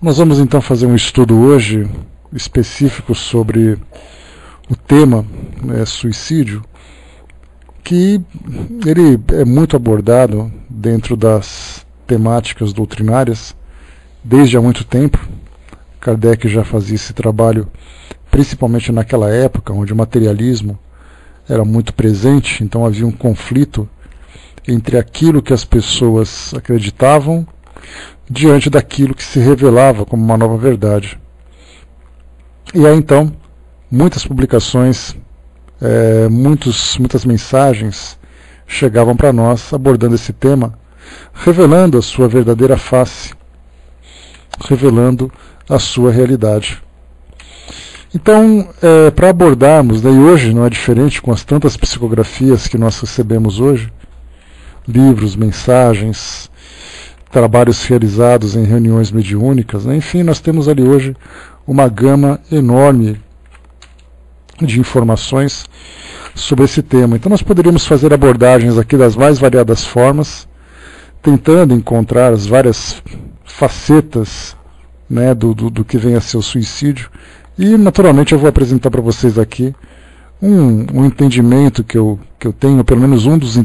Nós vamos então fazer um estudo hoje específico sobre o tema suicídio, que ele é muito abordado dentro das temáticas doutrinárias desde há muito tempo. Kardec já fazia esse trabalho principalmente naquela época onde o materialismo era muito presente, então havia um conflito entre aquilo que as pessoas acreditavam diante daquilo que se revelava como uma nova verdade. E aí então, muitas publicações, muitas mensagens chegavam para nós abordando esse tema, revelando a sua verdadeira face, revelando a sua realidade. Então, para abordarmos, e hoje não é diferente com as tantas psicografias que nós recebemos hoje, livros, mensagens, trabalhos realizados em reuniões mediúnicas, enfim, nós temos ali hoje uma gama enorme de informações sobre esse tema. Então nós poderíamos fazer abordagens aqui das mais variadas formas, tentando encontrar as várias facetas do que vem a ser o suicídio. E naturalmente eu vou apresentar para vocês aqui um entendimento que eu tenho, pelo menos um dos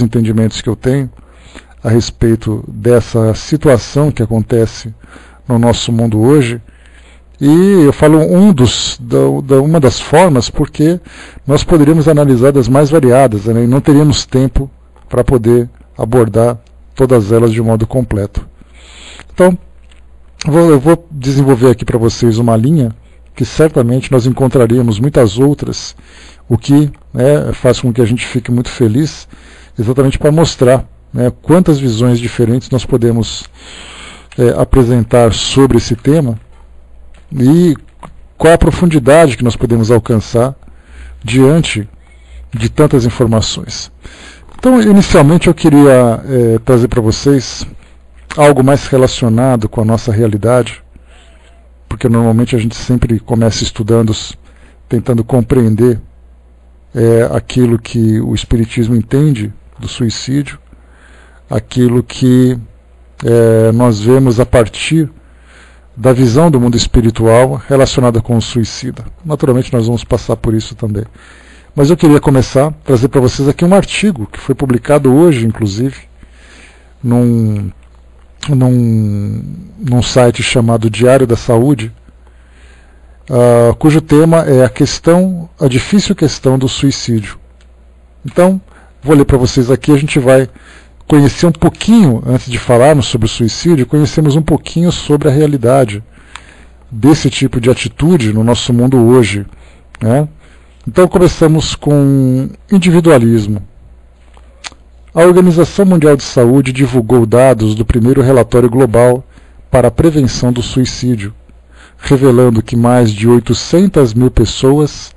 entendimentos que eu tenho a respeito dessa situação que acontece no nosso mundo hoje. E eu falo uma das formas porque nós poderíamos analisar das mais variadas, e não teríamos tempo para poder abordar todas elas de modo completo. Então, eu vou desenvolver aqui para vocês uma linha que certamente nós encontraríamos muitas outras, o que faz com que a gente fique muito feliz, exatamente para mostrar quantas visões diferentes nós podemos apresentar sobre esse tema e qual a profundidade que nós podemos alcançar diante de tantas informações. Então, inicialmente eu queria trazer para vocês algo mais relacionado com a nossa realidade, porque normalmente a gente sempre começa estudando, tentando compreender aquilo que o Espiritismo entende do suicídio, aquilo que nós vemos a partir da visão do mundo espiritual relacionada com o suicida. Naturalmente nós vamos passar por isso também. Mas eu queria começar a trazer para vocês aqui um artigo que foi publicado hoje, inclusive, num site chamado Diário da Saúde, cujo tema é a difícil questão do suicídio. Então, vou ler para vocês aqui, a gente vai conhecer um pouquinho, antes de falarmos sobre o suicídio, conhecemos um pouquinho sobre a realidade desse tipo de atitude no nosso mundo hoje. Então começamos com individualismo. A Organização Mundial de Saúde divulgou dados do primeiro relatório global para a prevenção do suicídio, revelando que mais de 800 mil pessoas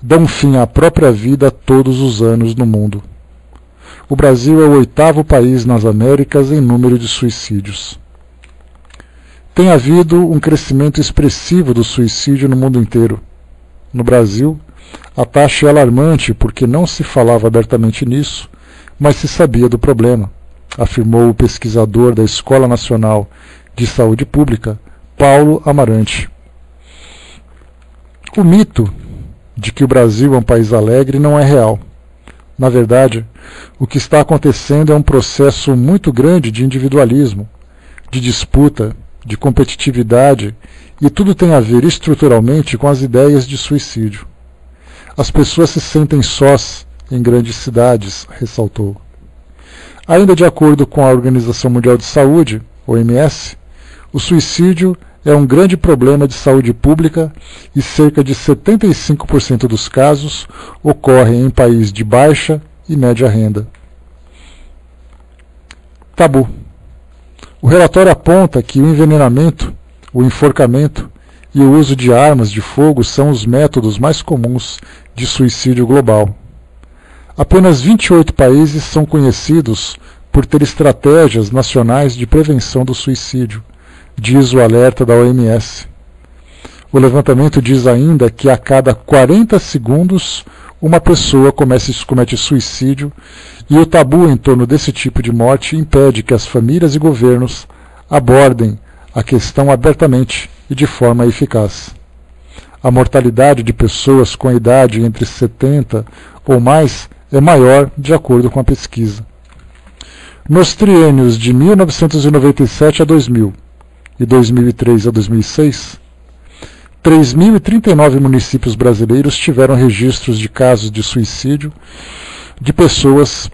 dão fim à própria vida todos os anos no mundo. O Brasil é o 8º país nas Américas em número de suicídios. Tem havido um crescimento expressivo do suicídio no mundo inteiro. No Brasil, a taxa é alarmante porque não se falava abertamente nisso, mas se sabia do problema, afirmou o pesquisador da Escola Nacional de Saúde Pública, Paulo Amarante. O mito de que o Brasil é um país alegre não é real. Na verdade, o que está acontecendo é um processo muito grande de individualismo, de disputa, de competitividade, e tudo tem a ver estruturalmente com as ideias de suicídio. As pessoas se sentem sós em grandes cidades, ressaltou. Ainda de acordo com a Organização Mundial de Saúde, OMS, o suicídio é um grande problema de saúde pública e cerca de 75% dos casos ocorrem em países de baixa e média renda. Tabu. O relatório aponta que o envenenamento, o enforcamento e o uso de armas de fogo são os métodos mais comuns de suicídio global. Apenas 28 países são conhecidos por ter estratégias nacionais de prevenção do suicídio, diz o alerta da OMS. O levantamento diz ainda que a cada 40 segundos uma pessoa comete suicídio e o tabu em torno desse tipo de morte impede que as famílias e governos abordem a questão abertamente e de forma eficaz. A mortalidade de pessoas com idade entre 70 ou mais é maior de acordo com a pesquisa. Nos triênios de 1997 a 2000 e 2003 a 2006, 3.039 municípios brasileiros tiveram registros de casos de suicídio de pessoas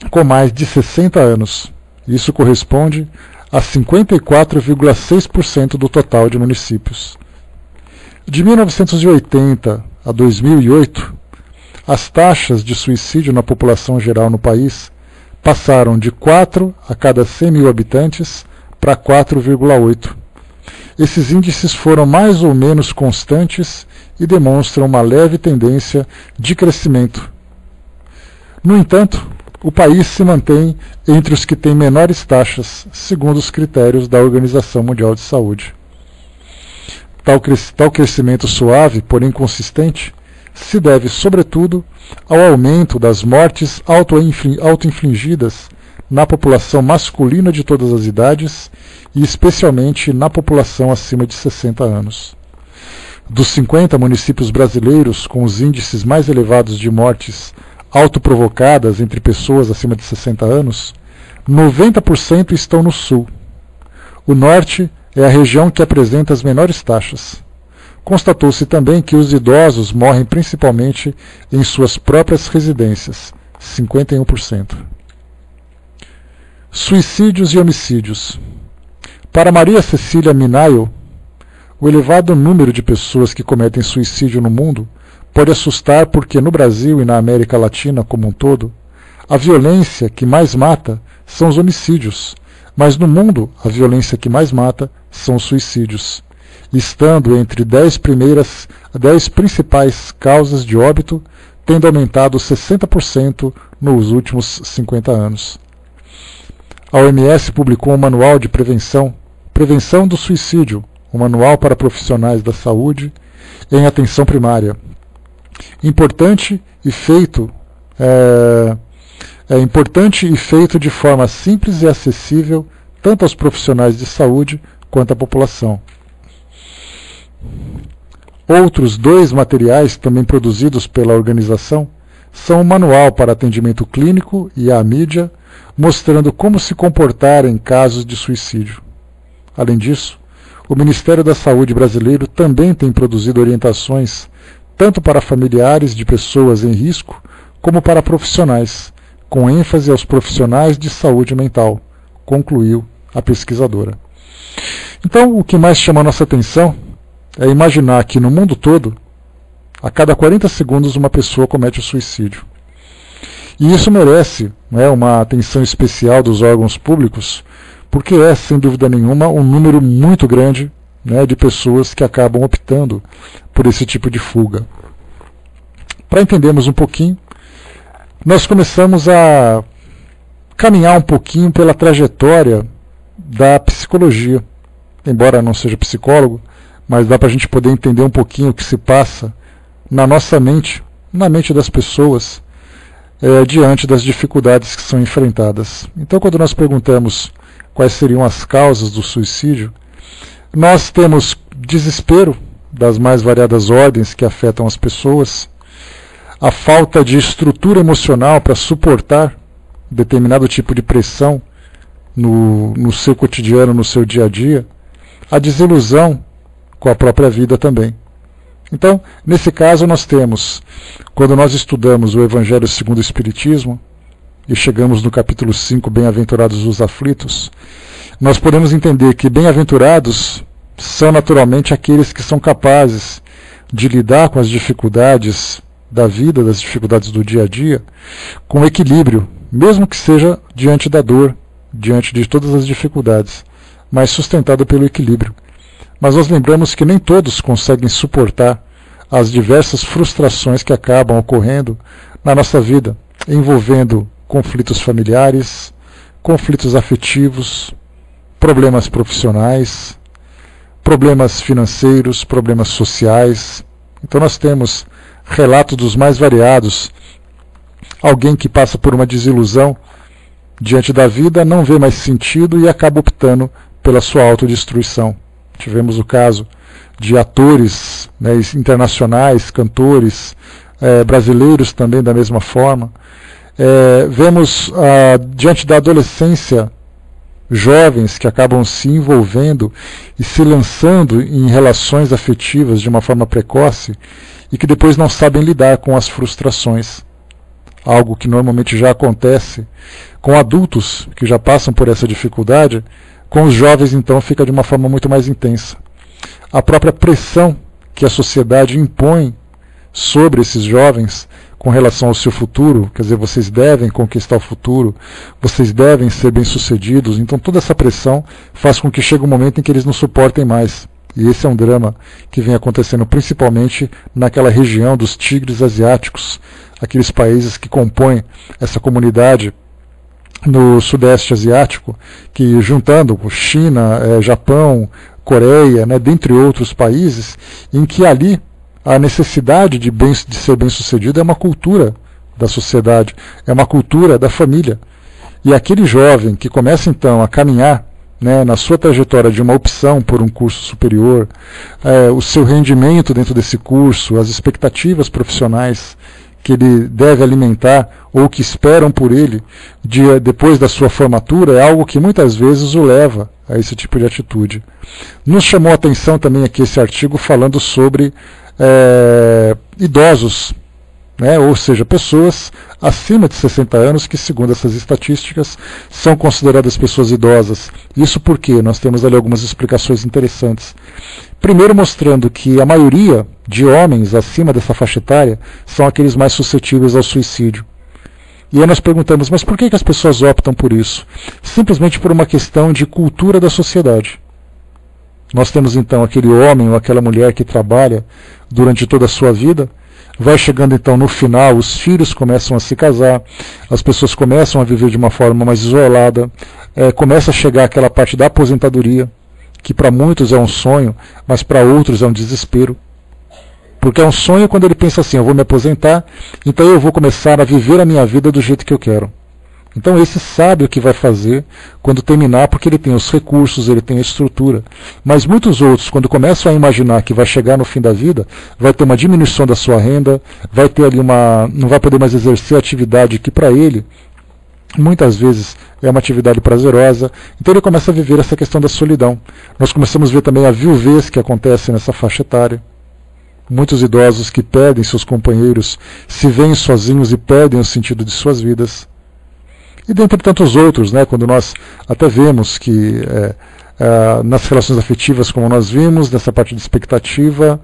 com mais de 60 anos. Isso corresponde a 54,6% do total de municípios. De 1980 a 2008, as taxas de suicídio na população geral no país passaram de 4 a cada 100 mil habitantes para 4,8. Esses índices foram mais ou menos constantes e demonstram uma leve tendência de crescimento. No entanto, o país se mantém entre os que têm menores taxas, segundo os critérios da Organização Mundial de Saúde. Tal crescimento suave, porém consistente, se deve, sobretudo, ao aumento das mortes auto-infligidas na população masculina de todas as idades e especialmente na população acima de 60 anos. Dos 50 municípios brasileiros com os índices mais elevados de mortes autoprovocadas entre pessoas acima de 60 anos, 90% estão no sul. O norte é a região que apresenta as menores taxas. Constatou-se também que os idosos morrem principalmente em suas próprias residências, 51%. Suicídios e homicídios. Para Maria Cecília Minayo, o elevado número de pessoas que cometem suicídio no mundo pode assustar porque no Brasil e na América Latina como um todo, a violência que mais mata são os homicídios, mas no mundo a violência que mais mata são os suicídios, estando entre 10 principais causas de óbito, tendo aumentado 60% nos últimos 50 anos. A OMS publicou um manual de Prevenção do Suicídio, um manual para profissionais da saúde em atenção primária. Importante e feito de forma simples e acessível tanto aos profissionais de saúde quanto à população. Outros 2 materiais também produzidos pela organização são o Manual para Atendimento Clínico e a mídia, mostrando como se comportar em casos de suicídio. Além disso, o Ministério da Saúde brasileiro também tem produzido orientações tanto para familiares de pessoas em risco, como para profissionais, com ênfase aos profissionais de saúde mental, concluiu a pesquisadora. Então, o que mais chama a nossa atenção é imaginar que no mundo todo, a cada 40 segundos uma pessoa comete o suicídio. E isso merece uma atenção especial dos órgãos públicos, porque é, sem dúvida nenhuma, um número muito grande de pessoas que acabam optando por esse tipo de fuga. Para entendermos um pouquinho, nós começamos a caminhar um pouquinho pela trajetória da psicologia. Embora não seja psicólogo, mas dá para a gente poder entender um pouquinho o que se passa na nossa mente, na mente das pessoas, diante das dificuldades que são enfrentadas. Então, quando nós perguntamos quais seriam as causas do suicídio, nós temos desespero das mais variadas ordens que afetam as pessoas, a falta de estrutura emocional para suportar determinado tipo de pressão no seu cotidiano, no seu dia a dia, a desilusão com a própria vida também. Então, nesse caso, nós temos, quando nós estudamos o Evangelho segundo o Espiritismo, e chegamos no capítulo 5, Bem-aventurados os aflitos, nós podemos entender que bem-aventurados são naturalmente aqueles que são capazes de lidar com as dificuldades da vida, das dificuldades do dia a dia, com equilíbrio, mesmo que seja diante da dor, diante de todas as dificuldades, mas sustentado pelo equilíbrio. Mas nós lembramos que nem todos conseguem suportar as diversas frustrações que acabam ocorrendo na nossa vida, envolvendo conflitos familiares, conflitos afetivos, problemas profissionais, problemas financeiros, problemas sociais. Então nós temos relatos dos mais variados. Alguém que passa por uma desilusão diante da vida, não vê mais sentido e acaba optando pela sua autodestruição. Tivemos o caso de atores, né, internacionais, cantores, brasileiros também da mesma forma. Vemos, diante da adolescência, jovens que acabam se envolvendo e se lançando em relações afetivas de uma forma precoce e que depois não sabem lidar com as frustrações. Algo que normalmente já acontece com adultos que já passam por essa dificuldade, com os jovens então fica de uma forma muito mais intensa. A própria pressão que a sociedade impõe sobre esses jovens com relação ao seu futuro, quer dizer, vocês devem conquistar o futuro, vocês devem ser bem-sucedidos, então toda essa pressão faz com que chegue um momento em que eles não suportem mais. E esse é um drama que vem acontecendo principalmente naquela região dos tigres asiáticos, aqueles países que compõem essa comunidade no Sudeste Asiático, que juntando China, Japão, Coreia, né, dentre outros países, em que ali a necessidade de ser bem-sucedido é uma cultura da sociedade, é uma cultura da família. E aquele jovem que começa então a caminhar, né, na sua trajetória de uma opção por um curso superior, o seu rendimento dentro desse curso, as expectativas profissionais que ele deve alimentar ou que esperam por ele depois da sua formatura, é algo que muitas vezes o leva a esse tipo de atitude. Nos chamou a atenção também aqui esse artigo falando sobre idosos, né, ou seja, pessoas acima de 60 anos que, segundo essas estatísticas, são consideradas pessoas idosas. Isso porque nós temos ali algumas explicações interessantes. Primeiro, mostrando que a maioria de homens acima dessa faixa etária são aqueles mais suscetíveis ao suicídio. E aí nós perguntamos, mas por que as pessoas optam por isso? Simplesmente por uma questão de cultura da sociedade. Nós temos então aquele homem ou aquela mulher que trabalha durante toda a sua vida, vai chegando então no final, os filhos começam a se casar, as pessoas começam a viver de uma forma mais isolada, começa a chegar aquela parte da aposentadoria, que para muitos é um sonho, mas para outros é um desespero. Porque é um sonho quando ele pensa assim, eu vou me aposentar, então eu vou começar a viver a minha vida do jeito que eu quero. Então esse sabe o que vai fazer quando terminar, porque ele tem os recursos, ele tem a estrutura. Mas muitos outros, quando começam a imaginar que vai chegar no fim da vida, vai ter uma diminuição da sua renda, vai ter ali não vai poder mais exercer a atividade que para ele, muitas vezes, é uma atividade prazerosa. Então ele começa a viver essa questão da solidão. Nós começamos a ver também a viuvez que acontece nessa faixa etária. Muitos idosos que perdem seus companheiros, se veem sozinhos e perdem o sentido de suas vidas. E dentre tantos outros, né, quando nós até vemos que nas relações afetivas, como nós vimos, nessa parte de expectativa,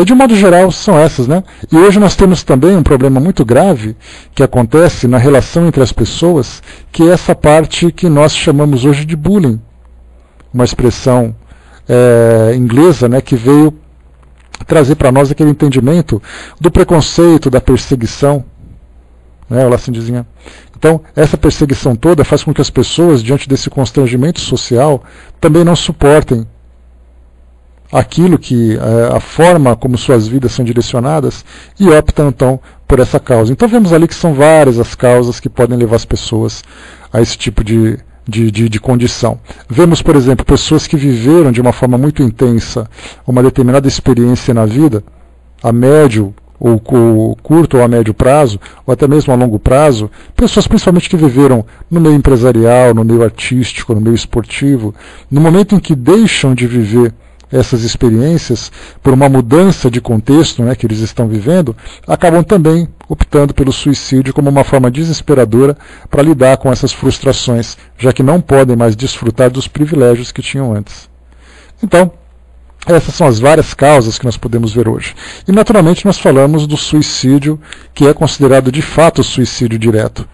de um modo geral são essas, né? E hoje nós temos também um problema muito grave que acontece na relação entre as pessoas, que é essa parte que nós chamamos hoje de bullying, uma expressão inglesa, né, que veio trazer para nós aquele entendimento do preconceito, da perseguição, né, ela assim dizia. Então, essa perseguição toda faz com que as pessoas, diante desse constrangimento social, também não suportem aquilo que a forma como suas vidas são direcionadas e optam então por essa causa. Então vemos ali que são várias as causas que podem levar as pessoas a esse tipo de condição. Vemos, por exemplo, pessoas que viveram de uma forma muito intensa uma determinada experiência na vida, a médio ou curto ou a médio prazo, ou até mesmo a longo prazo, pessoas principalmente que viveram no meio empresarial, no meio artístico, no meio esportivo, no momento em que deixam de viver essas experiências, por uma mudança de contexto, né, que eles estão vivendo, acabam também optando pelo suicídio como uma forma desesperadora para lidar com essas frustrações, já que não podem mais desfrutar dos privilégios que tinham antes. Então, essas são as várias causas que nós podemos ver hoje. E naturalmente nós falamos do suicídio, que é considerado de fato suicídio direto.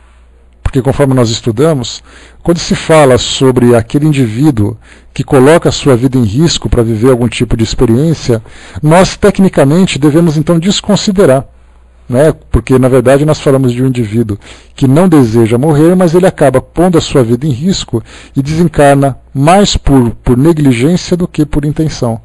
Porque conforme nós estudamos, quando se fala sobre aquele indivíduo que coloca a sua vida em risco para viver algum tipo de experiência, nós tecnicamente devemos então desconsiderar, né? Porque na verdade nós falamos de um indivíduo que não deseja morrer, mas ele acaba pondo a sua vida em risco e desencarna mais por negligência do que por intenção.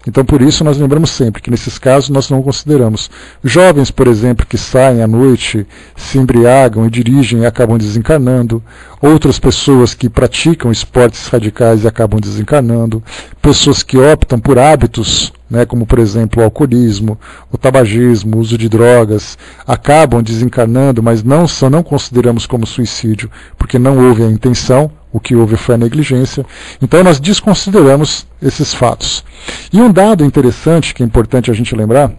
Então, por isso, nós lembramos sempre que, nesses casos, nós não consideramos. Jovens, por exemplo, que saem à noite, se embriagam e dirigem e acabam desencarnando. Outras pessoas que praticam esportes radicais e acabam desencarnando. Pessoas que optam por hábitos, né, como, por exemplo, o alcoolismo, o tabagismo, o uso de drogas, acabam desencarnando, mas não consideramos como suicídio, porque não houve a intenção. O que houve foi a negligência. Então nós desconsideramos esses fatos. E um dado interessante, que é importante a gente lembrar,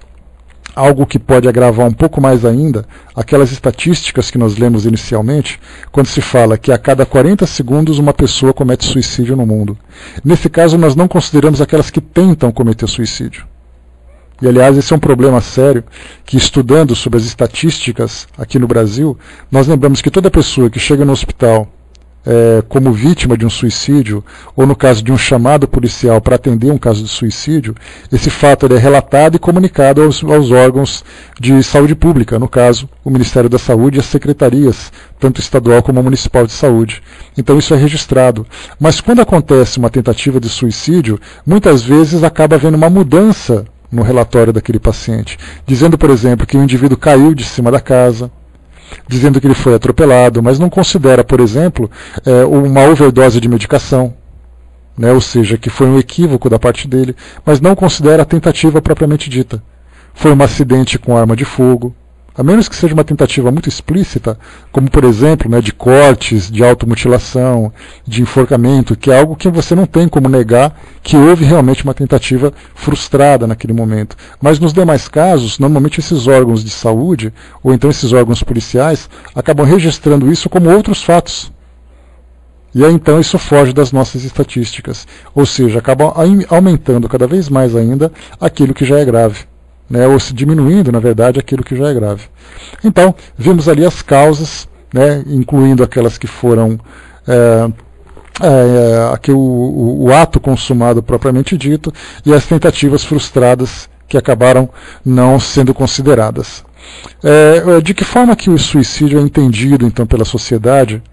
algo que pode agravar um pouco mais ainda, aquelas estatísticas que nós lemos inicialmente, quando se fala que a cada 40 segundos uma pessoa comete suicídio no mundo. Nesse caso nós não consideramos aquelas que tentam cometer suicídio. E aliás esse é um problema sério, que estudando sobre as estatísticas aqui no Brasil, nós lembramos que toda pessoa que chega no hospital como vítima de um suicídio, ou no caso de um chamado policial para atender um caso de suicídio, esse fato é relatado e comunicado aos órgãos de saúde pública, no caso, o Ministério da Saúde e as secretarias, tanto estadual como municipal de saúde. Então isso é registrado. Mas quando acontece uma tentativa de suicídio, muitas vezes acaba havendo uma mudança no relatório daquele paciente, dizendo, por exemplo, que o indivíduo caiu de cima da casa, dizendo que ele foi atropelado, mas não considera, por exemplo, uma overdose de medicação, né, ou seja, que foi um equívoco da parte dele, mas não considera a tentativa propriamente dita. Foi um acidente com arma de fogo, a menos que seja uma tentativa muito explícita, como por exemplo, né, de cortes, de automutilação, de enforcamento, que é algo que você não tem como negar que houve realmente uma tentativa frustrada naquele momento. Mas nos demais casos, normalmente esses órgãos de saúde, ou então esses órgãos policiais, acabam registrando isso como outros fatos. E aí então isso foge das nossas estatísticas, ou seja, acaba aumentando cada vez mais ainda aquilo que já é grave. Né, ou se diminuindo, na verdade, aquilo que já é grave. Então, vimos ali as causas, né, incluindo aquelas que foram o ato consumado propriamente dito, e as tentativas frustradas que acabaram não sendo consideradas. De que forma que o suicídio é entendido, então, pela sociedade,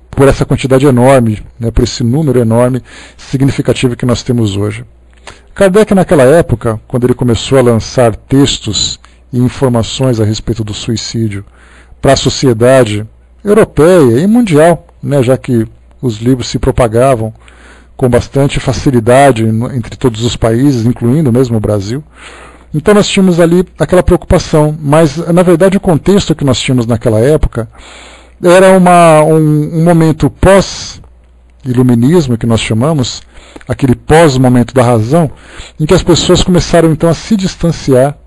por essa quantidade enorme, né, por esse número enorme, significativo que nós temos hoje? Kardec, naquela época, quando ele começou a lançar textos e informações a respeito do suicídio para a sociedade europeia e mundial, né, já que os livros se propagavam com bastante facilidade entre todos os países, incluindo mesmo o Brasil. Então nós tínhamos ali aquela preocupação, mas na verdade o contexto que nós tínhamos naquela época era um momento pós-iluminismo, que nós chamamos, aquele pós-momento da razão, em que as pessoas começaram então a se distanciar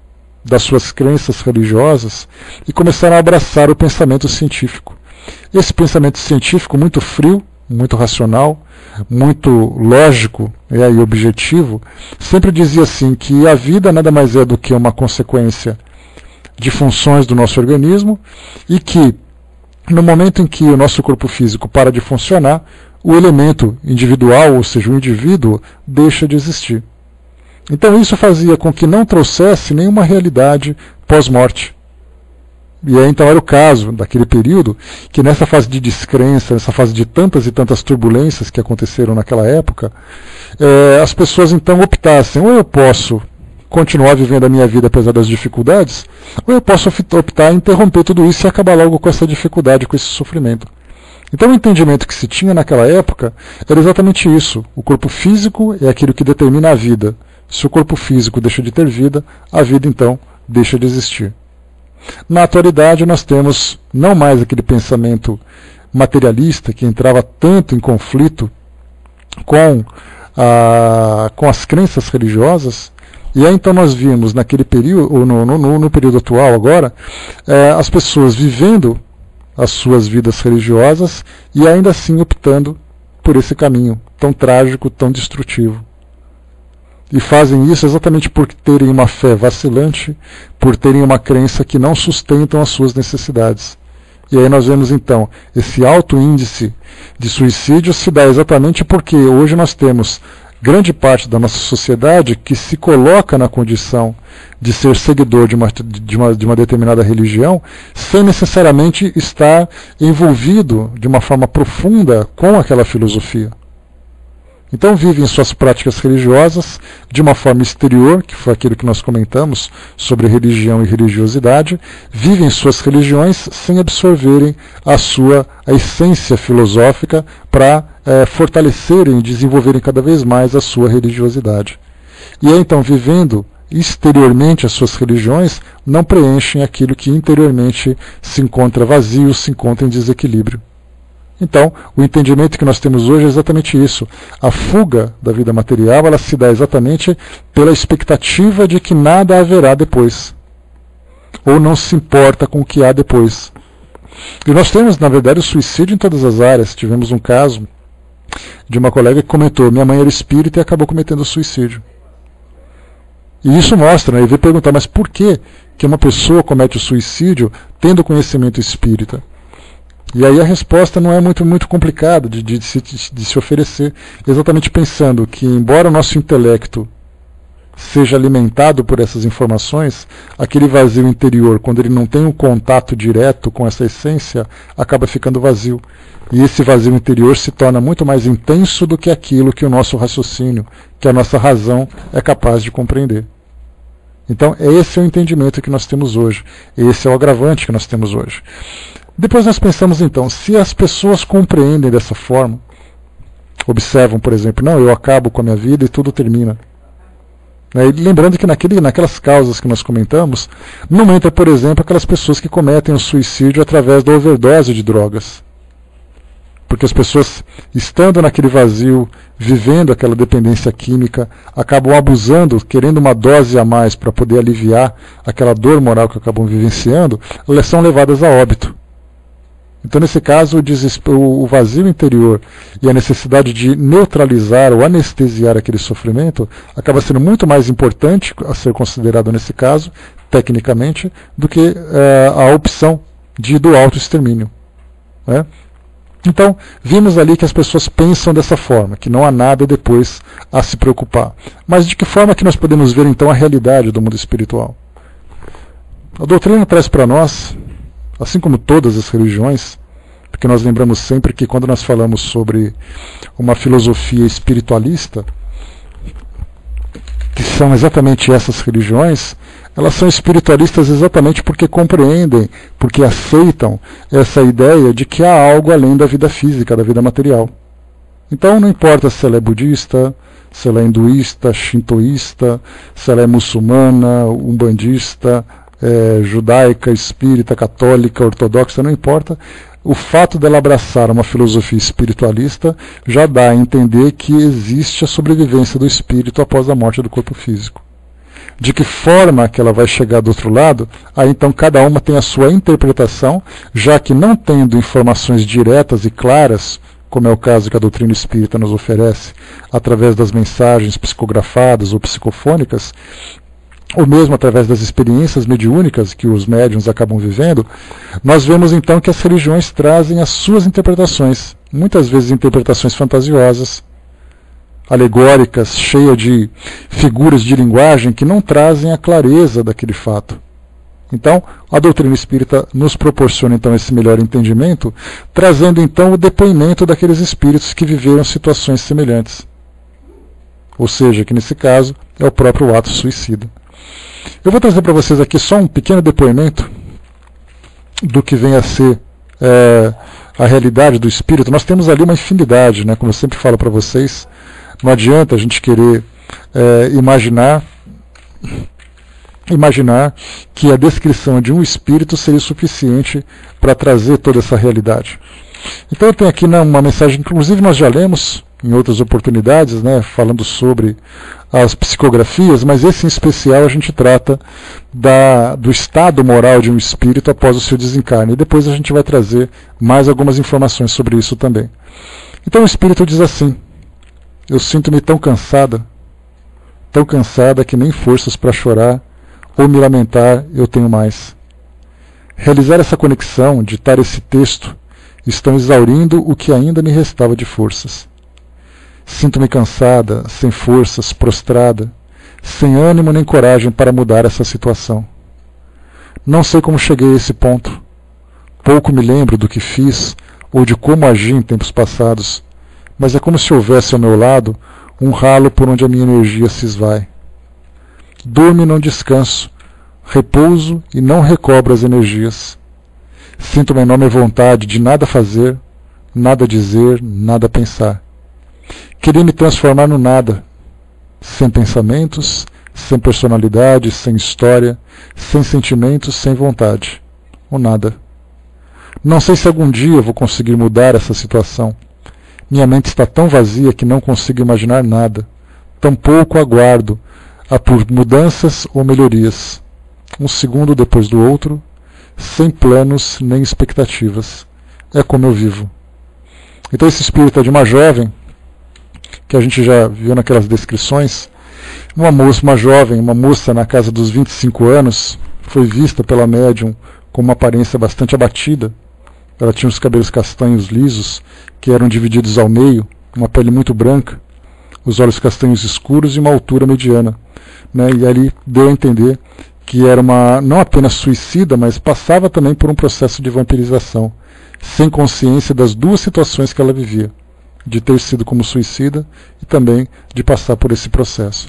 das suas crenças religiosas e começaram a abraçar o pensamento científico. Esse pensamento científico muito frio, muito racional, muito lógico e objetivo, sempre dizia assim que a vida nada mais é do que uma consequência de funções do nosso organismo e que no momento em que o nosso corpo físico para de funcionar, o elemento individual, ou seja, o indivíduo, deixa de existir. Então isso fazia com que não trouxesse nenhuma realidade pós-morte. E aí então era o caso daquele período, que nessa fase de descrença, nessa fase de tantas e tantas turbulências que aconteceram naquela época, as pessoas então optassem, ou eu posso continuar vivendo a minha vida apesar das dificuldades, ou eu posso optar em interromper tudo isso e acabar logo com essa dificuldade, com esse sofrimento. Então o entendimento que se tinha naquela época era exatamente isso. O corpo físico é aquilo que determina a vida. Se o corpo físico deixa de ter vida, a vida então deixa de existir. Na atualidade nós temos não mais aquele pensamento materialista que entrava tanto em conflito com as crenças religiosas. E aí então nós vimos naquele período, ou no período atual agora, as pessoas vivendo as suas vidas religiosas e ainda assim optando por esse caminho tão trágico, tão destrutivo. E fazem isso exatamente por terem uma fé vacilante, por terem uma crença que não sustentam as suas necessidades. E aí nós vemos então, esse alto índice de suicídio se dá exatamente porque hoje nós temos grande parte da nossa sociedade que se coloca na condição de ser seguidor de uma determinada religião, sem necessariamente estar envolvido de uma forma profunda com aquela filosofia. Então vivem suas práticas religiosas de uma forma exterior, que foi aquilo que nós comentamos sobre religião e religiosidade, vivem suas religiões sem absorverem a essência filosófica para fortalecerem e desenvolverem cada vez mais a sua religiosidade. E aí, então, vivendo exteriormente as suas religiões, não preenchem aquilo que interiormente se encontra vazio, se encontra em desequilíbrio. Então, o entendimento que nós temos hoje é exatamente isso. A fuga da vida material, ela se dá exatamente pela expectativa de que nada haverá depois. Ou não se importa com o que há depois. E nós temos, na verdade, o suicídio em todas as áreas. Tivemos um caso de uma colega que comentou: minha mãe era espírita e acabou cometendo suicídio. E isso mostra, né? Ele veio perguntar, mas por que uma pessoa comete o suicídio tendo conhecimento espírita? E aí a resposta não é muito complicada de se oferecer, exatamente pensando que, embora o nosso intelecto seja alimentado por essas informações, aquele vazio interior, quando ele não tem um contato direto com essa essência, acaba ficando vazio. E esse vazio interior se torna muito mais intenso do que aquilo que o nosso raciocínio, que a nossa razão é capaz de compreender. Então, esse é o entendimento que nós temos hoje. Esse é o agravante que nós temos hoje. Depois nós pensamos, então, se as pessoas compreendem dessa forma, observam, por exemplo, não, eu acabo com a minha vida e tudo termina. E lembrando que naquelas causas que nós comentamos, não entra, por exemplo, aquelas pessoas que cometem o suicídio através da overdose de drogas. Porque as pessoas, estando naquele vazio, vivendo aquela dependência química, acabam abusando, querendo uma dose a mais para poder aliviar aquela dor moral que acabam vivenciando, elas são levadas a óbito. Então, nesse caso, o vazio interior e a necessidade de neutralizar ou anestesiar aquele sofrimento acaba sendo muito mais importante a ser considerado nesse caso, tecnicamente, do que a opção do autoextermínio. Né? Então, vimos ali que as pessoas pensam dessa forma, que não há nada depois a se preocupar. Mas de que forma que nós podemos ver, então, a realidade do mundo espiritual? A doutrina traz para nós, assim como todas as religiões, porque nós lembramos sempre que quando nós falamos sobre uma filosofia espiritualista, que são exatamente essas religiões, elas são espiritualistas exatamente porque compreendem, porque aceitam essa ideia de que há algo além da vida física, da vida material. Então não importa se ela é budista, se ela é hinduísta, shintoísta, se ela é muçulmana, umbandista, judaica, espírita, católica, ortodoxa, não importa. O fato dela abraçar uma filosofia espiritualista já dá a entender que existe a sobrevivência do espírito após a morte do corpo físico. De que forma que ela vai chegar do outro lado, aí então cada uma tem a sua interpretação, já que não tendo informações diretas e claras, como é o caso que a doutrina espírita nos oferece, através das mensagens psicografadas ou psicofônicas, ou mesmo através das experiências mediúnicas que os médiuns acabam vivendo, nós vemos então que as religiões trazem as suas interpretações, muitas vezes interpretações fantasiosas, alegóricas, cheias de figuras de linguagem que não trazem a clareza daquele fato. Então, a doutrina espírita nos proporciona então esse melhor entendimento, trazendo então o depoimento daqueles espíritos que viveram situações semelhantes. Ou seja, que nesse caso é o próprio ato suicida. Eu vou trazer para vocês aqui só um pequeno depoimento do que vem a ser a realidade do espírito. Nós temos ali uma infinidade, né? Como eu sempre falo para vocês, não adianta a gente querer imaginar que a descrição de um espírito seria suficiente para trazer toda essa realidade. Então eu tenho aqui uma mensagem que inclusive nós já lemos em outras oportunidades, né, falando sobre as psicografias, mas esse em especial a gente trata do estado moral de um espírito após o seu desencarne. E depois a gente vai trazer mais algumas informações sobre isso também. Então o espírito diz assim: eu sinto-me tão cansada que nem forças para chorar ou me lamentar eu tenho mais. Realizar essa conexão, ditar esse texto, estão exaurindo o que ainda me restava de forças. Sinto-me cansada, sem forças, prostrada, sem ânimo nem coragem para mudar essa situação. Não sei como cheguei a esse ponto. Pouco me lembro do que fiz ou de como agi em tempos passados, mas é como se houvesse ao meu lado um ralo por onde a minha energia se esvai. Durmo e não descanso, repouso e não recobro as energias. Sinto uma enorme vontade de nada fazer, nada dizer, nada pensar. Queria me transformar no nada, sem pensamentos, sem personalidade, sem história, sem sentimentos, sem vontade. O nada. Não sei se algum dia vou conseguir mudar essa situação. Minha mente está tão vazia que não consigo imaginar nada. Tampouco aguardo por mudanças ou melhorias. Um segundo depois do outro, sem planos nem expectativas. É como eu vivo. Então esse espírito é de uma jovem, que a gente já viu naquelas descrições, uma moça na casa dos 25 anos, foi vista pela médium com uma aparência bastante abatida. Ela tinha os cabelos castanhos lisos, que eram divididos ao meio, uma pele muito branca, os olhos castanhos escuros e uma altura mediana. E ali deu a entender que era não apenas suicida, mas passava também por um processo de vampirização, sem consciência das duas situações que ela vivia, de ter sido como suicida e também de passar por esse processo.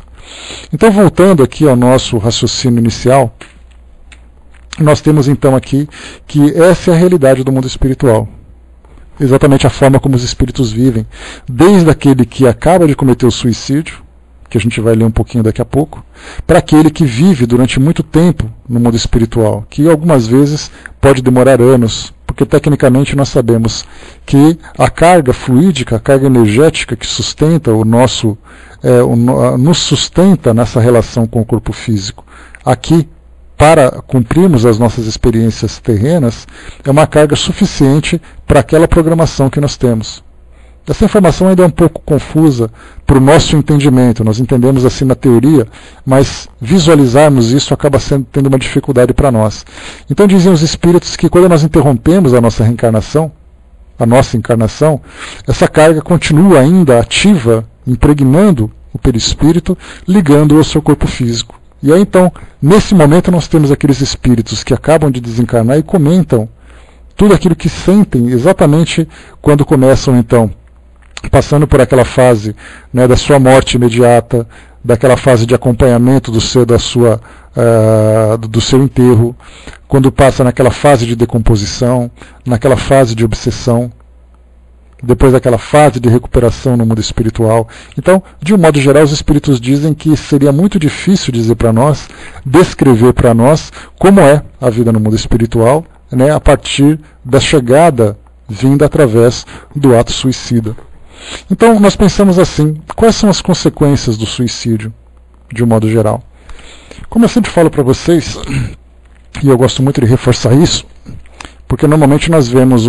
Então, voltando aqui ao nosso raciocínio inicial, nós temos então aqui que essa é a realidade do mundo espiritual. Exatamente a forma como os espíritos vivem, desde aquele que acaba de cometer o suicídio, que a gente vai ler um pouquinho daqui a pouco, para aquele que vive durante muito tempo no mundo espiritual, que algumas vezes pode demorar anos, porque tecnicamente nós sabemos que a carga fluídica, a carga energética que sustenta nos sustenta nessa relação com o corpo físico, aqui, para cumprirmos as nossas experiências terrenas, é uma carga suficiente para aquela programação que nós temos. Essa informação ainda é um pouco confusa para o nosso entendimento. Nós entendemos assim na teoria, mas visualizarmos isso acaba tendo uma dificuldade para nós. Então dizem os espíritos que quando nós interrompemos a nossa encarnação, essa carga continua ainda ativa, impregnando o perispírito, ligando-o ao seu corpo físico. E aí então, nesse momento nós temos aqueles espíritos que acabam de desencarnar e comentam tudo aquilo que sentem exatamente quando começam então passando por aquela fase da sua morte imediata, daquela fase de acompanhamento do seu enterro, quando passa naquela fase de decomposição, naquela fase de obsessão, depois daquela fase de recuperação no mundo espiritual. Então, de um modo geral, os espíritos dizem que seria muito difícil dizer para nós, descrever para nós como é a vida no mundo espiritual, a partir da chegada vinda através do ato suicida. Então, nós pensamos assim, quais são as consequências do suicídio, de um modo geral? Como eu sempre falo para vocês, e eu gosto muito de reforçar isso, porque normalmente nós vemos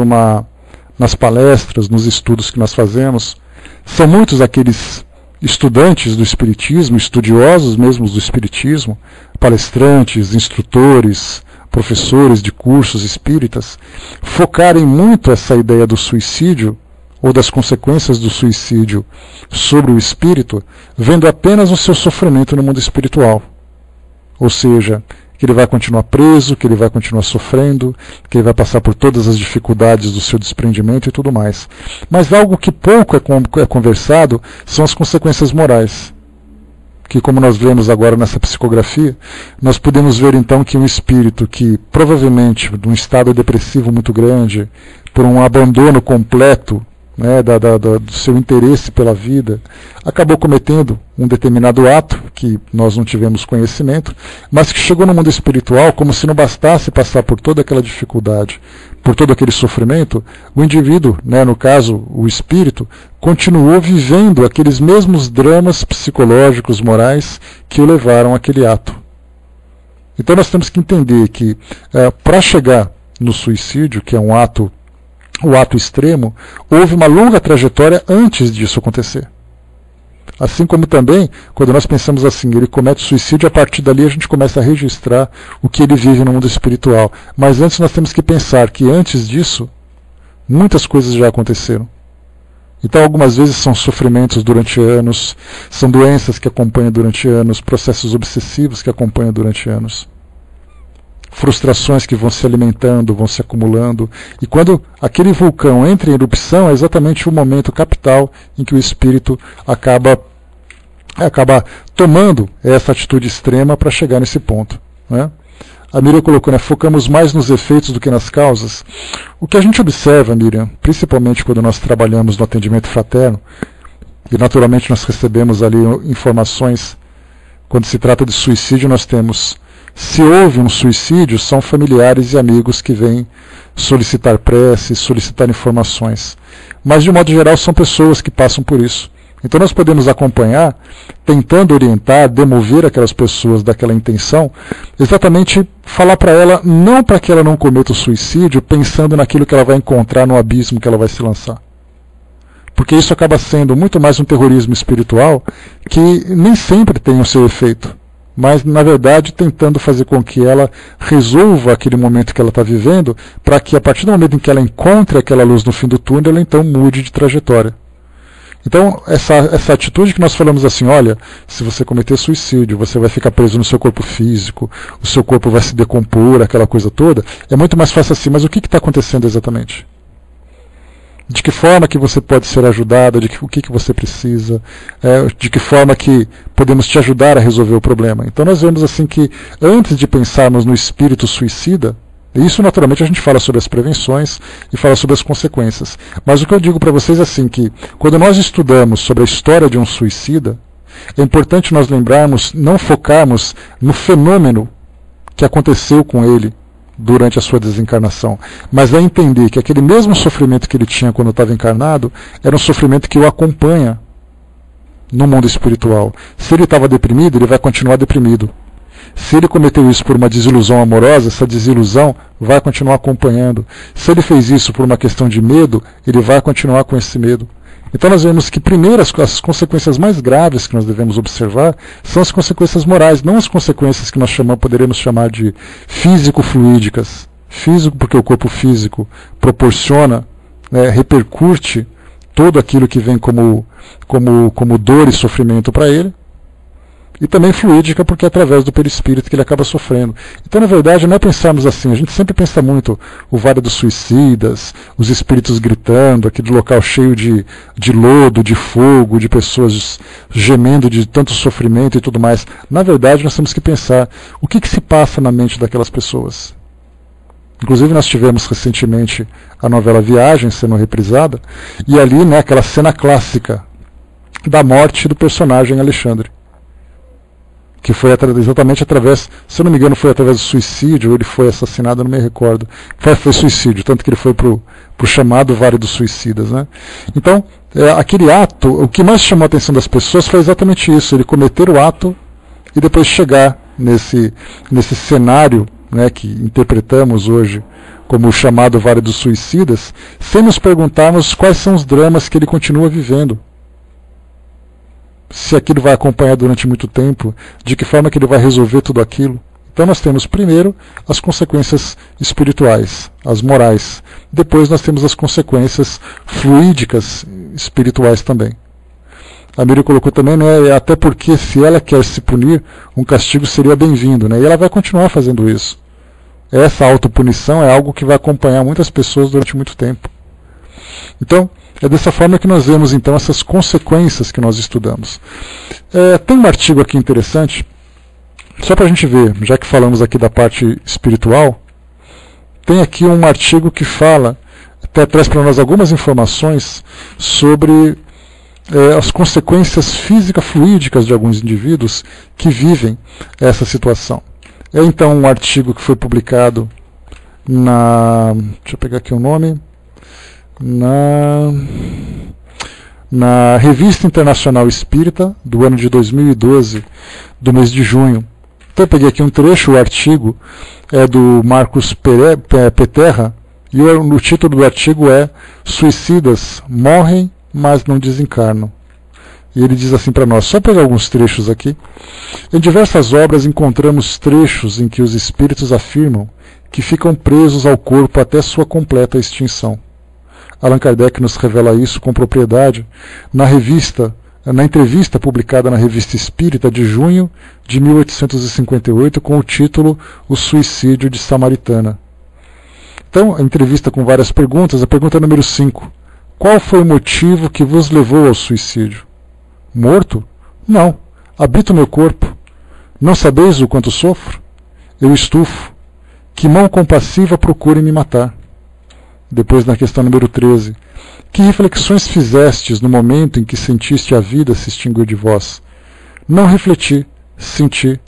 nas palestras, nos estudos que nós fazemos, são muitos aqueles estudantes do Espiritismo, estudiosos mesmo do Espiritismo, palestrantes, instrutores, professores de cursos espíritas, focarem muito essa ideia do suicídio, ou das consequências do suicídio sobre o espírito, vendo apenas o seu sofrimento no mundo espiritual. Ou seja, que ele vai continuar preso, que ele vai continuar sofrendo, que ele vai passar por todas as dificuldades do seu desprendimento e tudo mais. Mas algo que pouco é conversado são as consequências morais. Que, como nós vemos agora nessa psicografia, nós podemos ver então que um espírito que provavelmente, num estado depressivo muito grande, por um abandono completo do seu interesse pela vida, acabou cometendo um determinado ato que nós não tivemos conhecimento, mas que chegou no mundo espiritual como se não bastasse passar por toda aquela dificuldade, por todo aquele sofrimento, o indivíduo, no caso o espírito, continuou vivendo aqueles mesmos dramas psicológicos, morais, que o levaram àquele ato. Então nós temos que entender que para chegar no suicídio, que é o ato extremo, houve uma longa trajetória antes disso acontecer. Assim como também, quando nós pensamos assim, ele comete suicídio, a partir dali a gente começa a registrar o que ele vive no mundo espiritual. Mas antes nós temos que pensar que antes disso, muitas coisas já aconteceram. Então algumas vezes são sofrimentos durante anos, são doenças que acompanham durante anos, processos obsessivos que acompanham durante anos. frustrações que vão se alimentando, vão se acumulando. E quando aquele vulcão entra em erupção, é exatamente o momento capital em que o espírito acaba tomando essa atitude extrema para chegar nesse ponto, né? A Miriam colocou, né, focamos mais nos efeitos do que nas causas. O que a gente observa, Miriam, principalmente quando nós trabalhamos no atendimento fraterno, e naturalmente nós recebemos ali informações, quando se trata de suicídio, nós temos, se houve um suicídio, são familiares e amigos que vêm solicitar preces, solicitar informações. Mas, de modo geral, são pessoas que passam por isso. Então nós podemos acompanhar, tentando orientar, demover aquelas pessoas daquela intenção, exatamente falar para ela, não para que ela não cometa o suicídio, pensando naquilo que ela vai encontrar no abismo que ela vai se lançar. Porque isso acaba sendo muito mais um terrorismo espiritual que nem sempre tem o seu efeito, mas na verdade tentando fazer com que ela resolva aquele momento que ela está vivendo, para que a partir do momento em que ela encontre aquela luz no fim do túnel, ela então mude de trajetória. Então, essa atitude que nós falamos assim, olha, se você cometer suicídio, você vai ficar preso no seu corpo físico, o seu corpo vai se decompor, aquela coisa toda, é muito mais fácil assim, mas o que está acontecendo exatamente? De que forma que você pode ser ajudada, o que você precisa, de que forma que podemos te ajudar a resolver o problema. Então nós vemos assim que, antes de pensarmos no espírito suicida, isso naturalmente a gente fala sobre as prevenções e fala sobre as consequências. Mas o que eu digo para vocês é assim, que quando nós estudamos sobre a história de um suicida, é importante nós lembrarmos, não focarmos no fenômeno que aconteceu com ele durante a sua desencarnação, mas é entender que aquele mesmo sofrimento que ele tinha quando estava encarnado era um sofrimento que o acompanha no mundo espiritual. Se ele estava deprimido, ele vai continuar deprimido. Se ele cometeu isso por uma desilusão amorosa, essa desilusão vai continuar acompanhando. Se ele fez isso por uma questão de medo, ele vai continuar com esse medo. Então nós vemos que primeiro as consequências mais graves que nós devemos observar são as consequências morais, não as consequências que nós poderemos chamar de físico-fluídicas. Físico porque o corpo físico proporciona, repercute todo aquilo que vem como dor e sofrimento para ele. E também fluídica, porque é através do perispírito que ele acaba sofrendo. Então, na verdade, não é pensarmos assim. A gente sempre pensa muito o Vale dos Suicidas, os espíritos gritando, aquele local cheio de lodo, de fogo, de pessoas gemendo de tanto sofrimento e tudo mais. Na verdade, nós temos que pensar o que se passa na mente daquelas pessoas. Inclusive, nós tivemos recentemente a novela Viagem sendo reprisada, e ali, aquela cena clássica da morte do personagem Alexandre, que foi exatamente através, se eu não me engano, foi através do suicídio, ou ele foi assassinado, eu não me recordo. Foi suicídio, tanto que ele foi para o chamado Vale dos Suicidas, né? Então, aquele ato, o que mais chamou a atenção das pessoas foi exatamente isso, ele cometer o ato e depois chegar nesse cenário, que interpretamos hoje como o chamado Vale dos Suicidas, sem nos perguntarmos quais são os dramas que ele continua vivendo. Se aquilo vai acompanhar durante muito tempo, de que forma que ele vai resolver tudo aquilo. Então nós temos primeiro as consequências espirituais, as morais. Depois nós temos as consequências fluídicas espirituais também. A Miriam colocou também, até porque se ela quer se punir, um castigo seria bem-vindo, e ela vai continuar fazendo isso. Essa autopunição é algo que vai acompanhar muitas pessoas durante muito tempo. Então, é dessa forma que nós vemos, então, essas consequências que nós estudamos. Tem um artigo aqui interessante, só para a gente ver, já que falamos aqui da parte espiritual, tem aqui um artigo que fala, até traz para nós algumas informações sobre as consequências física-fluídicas de alguns indivíduos que vivem essa situação. É então um artigo que foi publicado deixa eu pegar aqui o nome, na Revista Internacional Espírita, do ano de 2012, do mês de junho. Então eu peguei aqui um trecho, o artigo é do Marcos Peterra, e o título do artigo é Suicidas morrem, mas não desencarnam. E ele diz assim para nós, só pegar alguns trechos aqui. Em diversas obras encontramos trechos em que os espíritos afirmam que ficam presos ao corpo até sua completa extinção. Allan Kardec nos revela isso com propriedade na revista na entrevista publicada na Revista Espírita de junho de 1858 com o título O Suicídio de Samaritana. Então, a entrevista com várias perguntas, a pergunta número 5. Qual foi o motivo que vos levou ao suicídio? Morto? Não. Habito meu corpo. Não sabeis o quanto sofro? Eu estufo. Que mão compassiva procure me matar? Depois, na questão número 13. Que reflexões fizestes no momento em que sentiste a vida se extinguir de vós? Não refleti, senti.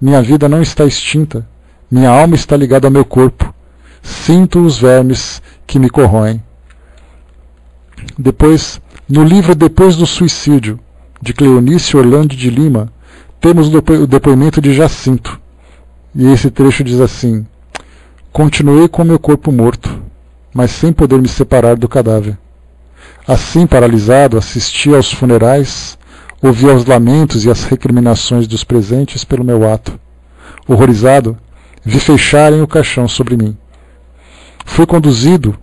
Minha vida não está extinta. Minha alma está ligada ao meu corpo. Sinto os vermes que me corroem. Depois, no livro Depois do Suicídio, de Cleonice Orlando de Lima, temos o depoimento de Jacinto. E esse trecho diz assim: continuei com meu corpo morto, mas sem poder me separar do cadáver. Assim, paralisado, assisti aos funerais, ouvi os lamentos e as recriminações dos presentes pelo meu ato. Horrorizado, vi fecharem o caixão sobre mim. Fui conduzido,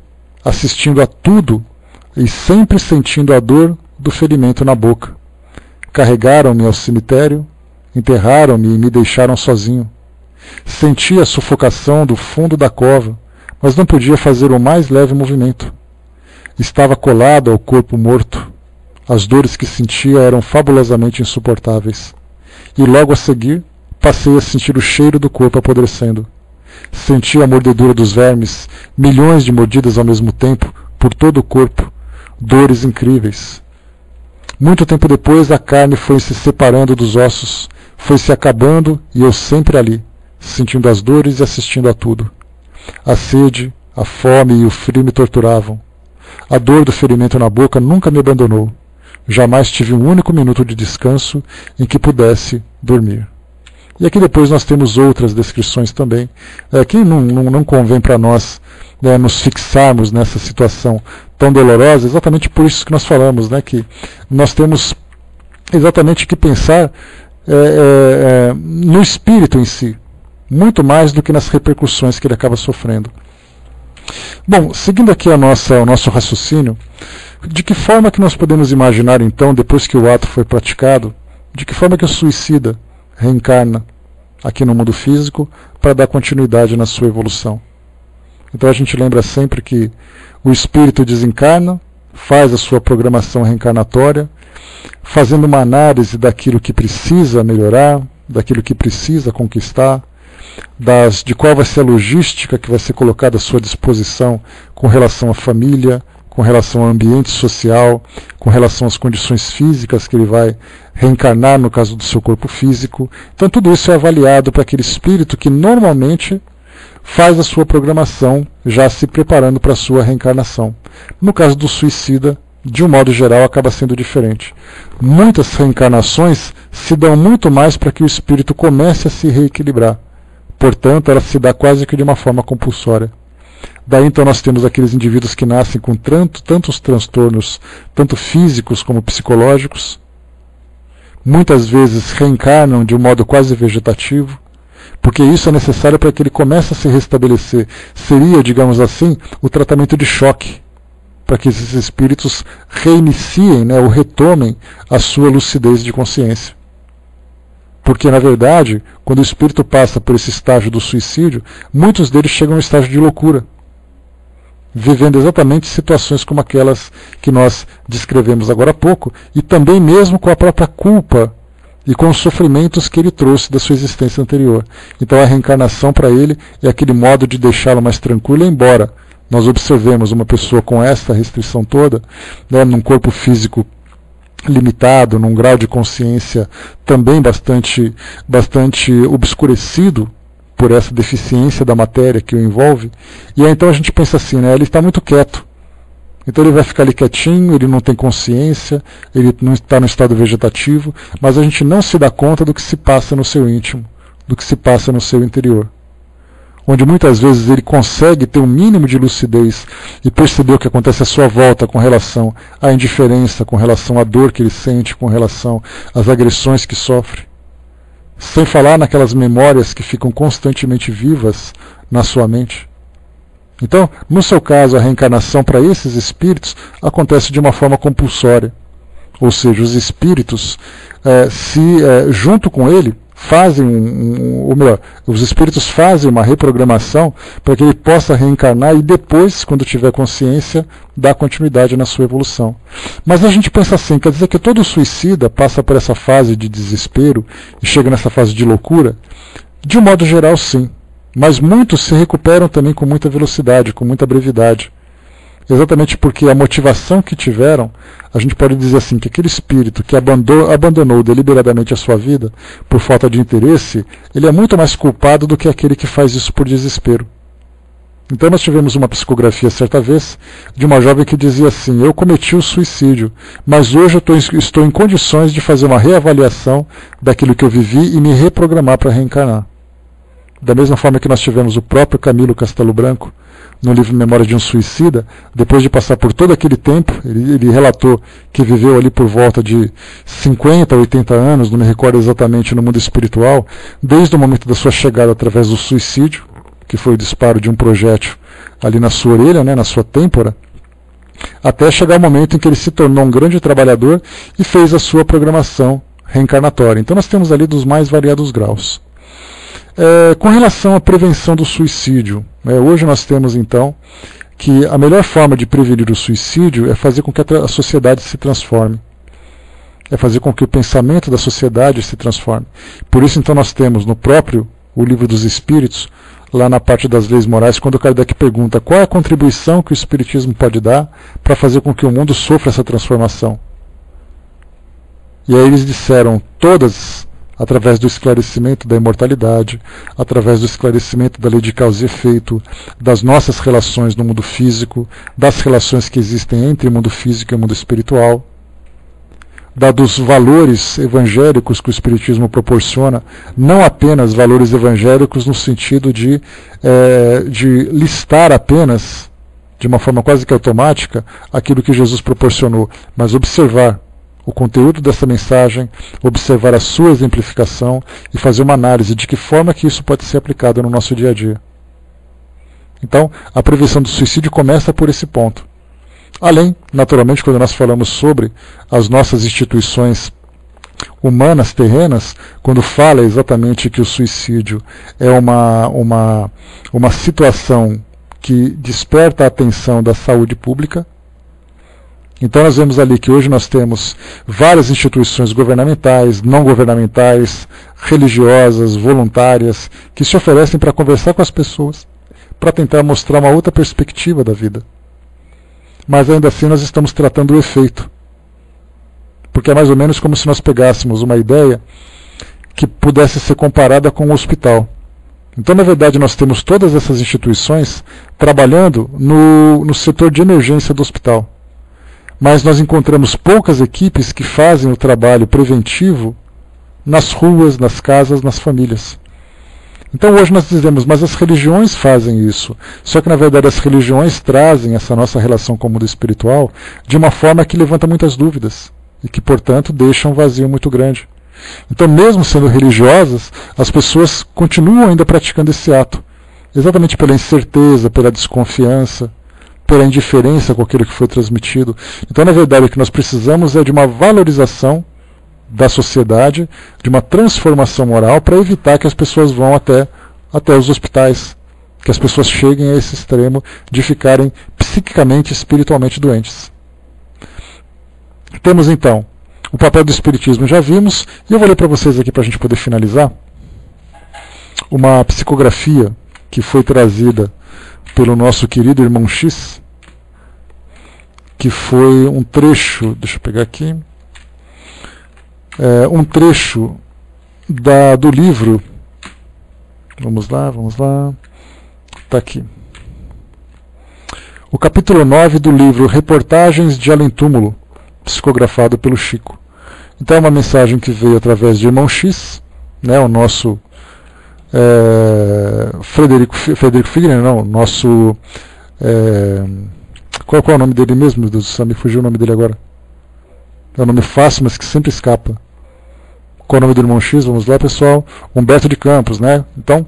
assistindo a tudo e sempre sentindo a dor do ferimento na boca. Carregaram-me ao cemitério, enterraram-me e me deixaram sozinho. Senti a sufocação do fundo da cova, mas não podia fazer o mais leve movimento. Estava colado ao corpo morto. As dores que sentia eram fabulosamente insuportáveis. E logo a seguir, passei a sentir o cheiro do corpo apodrecendo. Senti a mordedura dos vermes, milhões de mordidas ao mesmo tempo, por todo o corpo. Dores incríveis. Muito tempo depois, a carne foi se separando dos ossos, foi se acabando e eu sempre ali, sentindo as dores e assistindo a tudo. A sede, a fome e o frio me torturavam. A dor do ferimento na boca nunca me abandonou. Jamais tive um único minuto de descanso em que pudesse dormir. E aqui depois nós temos outras descrições também. Aqui não convém para nós nos fixarmos nessa situação tão dolorosa, exatamente por isso que nós falamos, que nós temos exatamente que pensar no espírito em si, muito mais do que nas repercussões que ele acaba sofrendo. Bom, seguindo aqui o nosso raciocínio, de que forma que nós podemos imaginar então, depois que o ato foi praticado, de que forma que o suicida reencarna aqui no mundo físico para dar continuidade na sua evolução? Então a gente lembra sempre que o espírito desencarna, faz a sua programação reencarnatória, fazendo uma análise daquilo que precisa melhorar, daquilo que precisa conquistar, de qual vai ser a logística que vai ser colocada à sua disposição com relação à família, com relação ao ambiente social, com relação às condições físicas que ele vai reencarnar no caso do seu corpo físico. Então tudo isso é avaliado para aquele espírito que normalmente faz a sua programação já se preparando para a sua reencarnação. No caso do suicida, de um modo geral, acaba sendo diferente. Muitas reencarnações se dão muito mais para que o espírito comece a se reequilibrar. Portanto, ela se dá quase que de uma forma compulsória. Daí então nós temos aqueles indivíduos que nascem com tantos transtornos, tanto físicos como psicológicos. Muitas vezes reencarnam de um modo quase vegetativo, porque isso é necessário para que ele comece a se restabelecer. Seria, digamos assim, o tratamento de choque, para que esses espíritos reiniciem, ou retomem a sua lucidez de consciência. Porque, na verdade, quando o espírito passa por esse estágio do suicídio, muitos deles chegam ao estágio de loucura, vivendo exatamente situações como aquelas que nós descrevemos agora há pouco, e também mesmo com a própria culpa e com os sofrimentos que ele trouxe da sua existência anterior. Então a reencarnação para ele é aquele modo de deixá-lo mais tranquilo, embora nós observemos uma pessoa com esta restrição toda, num corpo físico limitado, num grau de consciência também bastante obscurecido por essa deficiência da matéria que o envolve, e aí então a gente pensa assim, ele está muito quieto, então ele vai ficar ali quietinho, ele não tem consciência, ele não está no estado vegetativo, mas a gente não se dá conta do que se passa no seu íntimo, do que se passa no seu interior. Onde muitas vezes ele consegue ter um mínimo de lucidez e perceber o que acontece à sua volta com relação à indiferença, com relação à dor que ele sente, com relação às agressões que sofre. Sem falar naquelas memórias que ficam constantemente vivas na sua mente. Então, no seu caso, a reencarnação para esses espíritos acontece de uma forma compulsória. ou seja, os espíritos, junto com ele, fazem ou melhor, os espíritos fazem uma reprogramação para que ele possa reencarnar e depois, quando tiver consciência, dar continuidade na sua evolução. Mas a gente pensa assim, quer dizer que todo suicida passa por essa fase de desespero e chega nessa fase de loucura? De um modo geral, sim. Mas muitos se recuperam também com muita velocidade, com muita brevidade. Exatamente porque a motivação que tiveram, a gente pode dizer assim, que aquele espírito que abandonou deliberadamente a sua vida por falta de interesse, ele é muito mais culpado do que aquele que faz isso por desespero. Então nós tivemos uma psicografia certa vez de uma jovem que dizia assim: eu cometi o suicídio, mas hoje eu estou em condições de fazer uma reavaliação daquilo que eu vivi e me reprogramar para reencarnar. Da mesma forma que nós tivemos o próprio Camilo Castelo Branco, no livro Memória de um Suicida, depois de passar por todo aquele tempo, ele relatou que viveu ali por volta de 50 a 80 anos, não me recordo exatamente, no mundo espiritual, desde o momento da sua chegada através do suicídio, que foi o disparo de um projétil ali na sua orelha, na sua têmpora, até chegar o momento em que ele se tornou um grande trabalhador e fez a sua programação reencarnatória. Então nós temos ali dos mais variados graus. Com relação à prevenção do suicídio, hoje nós temos então que a melhor forma de prevenir o suicídio é fazer com que a sociedade se transforme, é fazer com que o pensamento da sociedade se transforme. Por isso então nós temos no próprio o Livro dos Espíritos, lá na parte das leis morais, quando o Kardec pergunta qual é a contribuição que o Espiritismo pode dar para fazer com que o mundo sofra essa transformação. E aí eles disseram todas, através do esclarecimento da imortalidade, através do esclarecimento da lei de causa e efeito, das nossas relações no mundo físico, das relações que existem entre o mundo físico e o mundo espiritual, dos valores evangélicos que o Espiritismo proporciona, não apenas valores evangélicos no sentido de listar apenas, de uma forma quase que automática, aquilo que Jesus proporcionou, mas observar o conteúdo dessa mensagem, observar a sua exemplificação e fazer uma análise de que forma que isso pode ser aplicado no nosso dia a dia. Então, a prevenção do suicídio começa por esse ponto. Além, naturalmente, quando nós falamos sobre as nossas instituições humanas terrenas, quando fala exatamente que o suicídio é uma situação que desperta a atenção da saúde pública. Então nós vemos ali que hoje nós temos várias instituições governamentais, não governamentais, religiosas, voluntárias, que se oferecem para conversar com as pessoas, para tentar mostrar uma outra perspectiva da vida. Mas ainda assim nós estamos tratando o efeito. Porque é mais ou menos como se nós pegássemos uma ideia que pudesse ser comparada com um hospital. Então, na verdade, nós temos todas essas instituições trabalhando no setor de emergência do hospital. Mas nós encontramos poucas equipes que fazem o trabalho preventivo nas ruas, nas casas, nas famílias. Então hoje nós dizemos, mas as religiões fazem isso. Só que na verdade as religiões trazem essa nossa relação com o mundo espiritual de uma forma que levanta muitas dúvidas e que, portanto, deixa um vazio muito grande. Então, mesmo sendo religiosas, as pessoas continuam ainda praticando esse ato, exatamente pela incerteza, pela desconfiança, pela indiferença com aquilo que foi transmitido. Então, na verdade, o que nós precisamos é de uma valorização da sociedade, de uma transformação moral para evitar que as pessoas vão até os hospitais, que as pessoas cheguem a esse extremo de ficarem psiquicamente e espiritualmente doentes. Temos então o papel do Espiritismo, já vimos, e eu vou ler para vocês aqui para a gente poder finalizar uma psicografia que foi trazida pelo nosso querido irmão X, que foi um trecho, deixa eu pegar aqui, um trecho do livro, vamos lá, está aqui, o capítulo 9 do livro Reportagens de Além Túmulo, psicografado pelo Chico. Então é uma mensagem que veio através de irmão X, o nosso Frederico Figueiredo, não, nosso qual é o nome dele mesmo? Meu Deus do céu, me fugiu o nome dele agora. É um nome fácil, mas que sempre escapa. Qual é o nome do irmão X? Vamos lá, pessoal. Humberto de Campos, Então,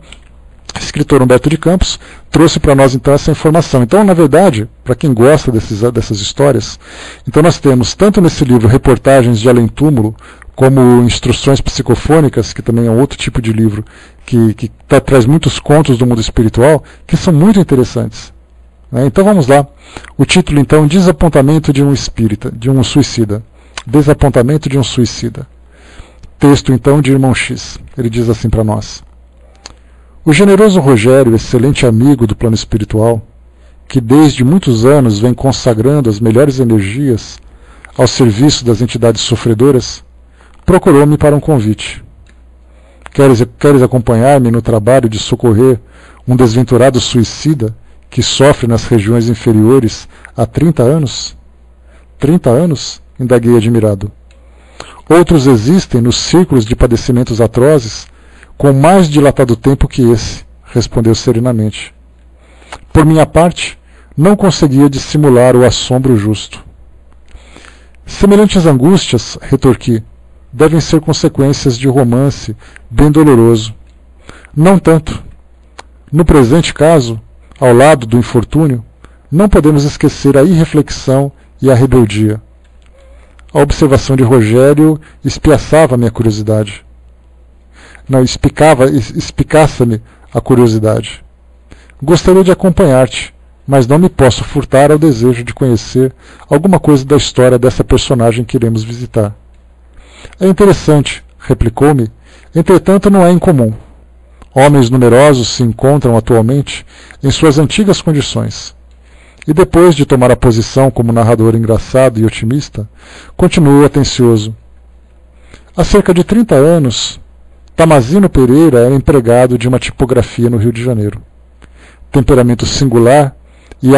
escritor Humberto de Campos trouxe para nós então essa informação. Então, na verdade, para quem gosta dessas histórias, então nós temos tanto nesse livro reportagens de além-túmulo, como instruções psicofônicas, que também é outro tipo de livro que traz muitos contos do mundo espiritual, que são muito interessantes. Então vamos lá. O título então, Desapontamento de um espírita, de um suicida. Desapontamento de um suicida. Texto então de Irmão X. Ele diz assim para nós: o generoso Rogério, excelente amigo do plano espiritual, que desde muitos anos vem consagrando as melhores energias ao serviço das entidades sofredoras, procurou-me para um convite. Queres acompanhar-me no trabalho de socorrer um desventurado suicida que sofre nas regiões inferiores há 30 anos? 30 anos? Indaguei admirado. Outros existem nos círculos de padecimentos atrozes com mais dilatado tempo que esse, respondeu serenamente. Por minha parte, não conseguia dissimular o assombro justo. Semelhantes angústias, retorqui, devem ser consequências de romance bem doloroso. Não tanto. No presente caso, ao lado do infortúnio, não podemos esquecer a irreflexão e a rebeldia. A observação de Rogério espiaçava minha curiosidade. Não, espicaça-me a curiosidade. Gostaria de acompanhar-te, mas não me posso furtar ao desejo de conhecer alguma coisa da história dessa personagem que iremos visitar. É interessante, replicou-me, entretanto não é incomum. Homens numerosos se encontram atualmente em suas antigas condições. E depois de tomar a posição como narrador engraçado e otimista, continuou atencioso. Há cerca de 30 anos, Tamazino Pereira era empregado de uma tipografia no Rio de Janeiro. Temperamento singular e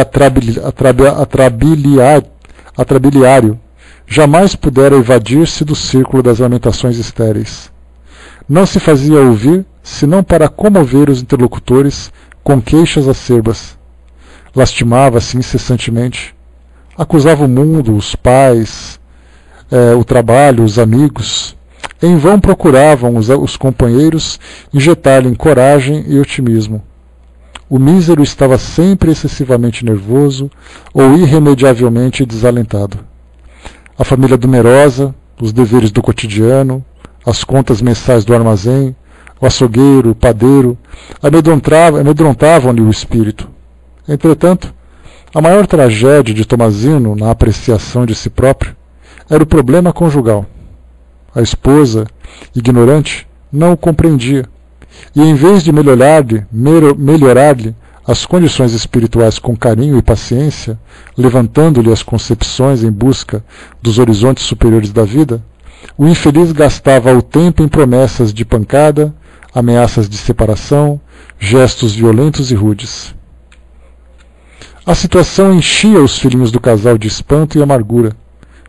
atrabiliário, jamais pudera evadir-se do círculo das lamentações estéreis. Não se fazia ouvir senão para comover os interlocutores com queixas acerbas. Lastimava-se incessantemente. Acusava o mundo, os pais, o trabalho, os amigos. Em vão procuravam os companheiros injetar-lhe coragem e otimismo. O mísero estava sempre excessivamente nervoso ou irremediavelmente desalentado. A família numerosa, os deveres do cotidiano, as contas mensais do armazém, o açougueiro, o padeiro, amedrontavam-lhe o espírito. Entretanto, a maior tragédia de Tomazino na apreciação de si próprio era o problema conjugal. A esposa, ignorante, não o compreendia, e em vez de melhorar-lhe as condições espirituais com carinho e paciência, levantando-lhe as concepções em busca dos horizontes superiores da vida, o infeliz gastava o tempo em promessas de pancada, ameaças de separação, gestos violentos e rudes. A situação enchia os filhinhos do casal de espanto e amargura,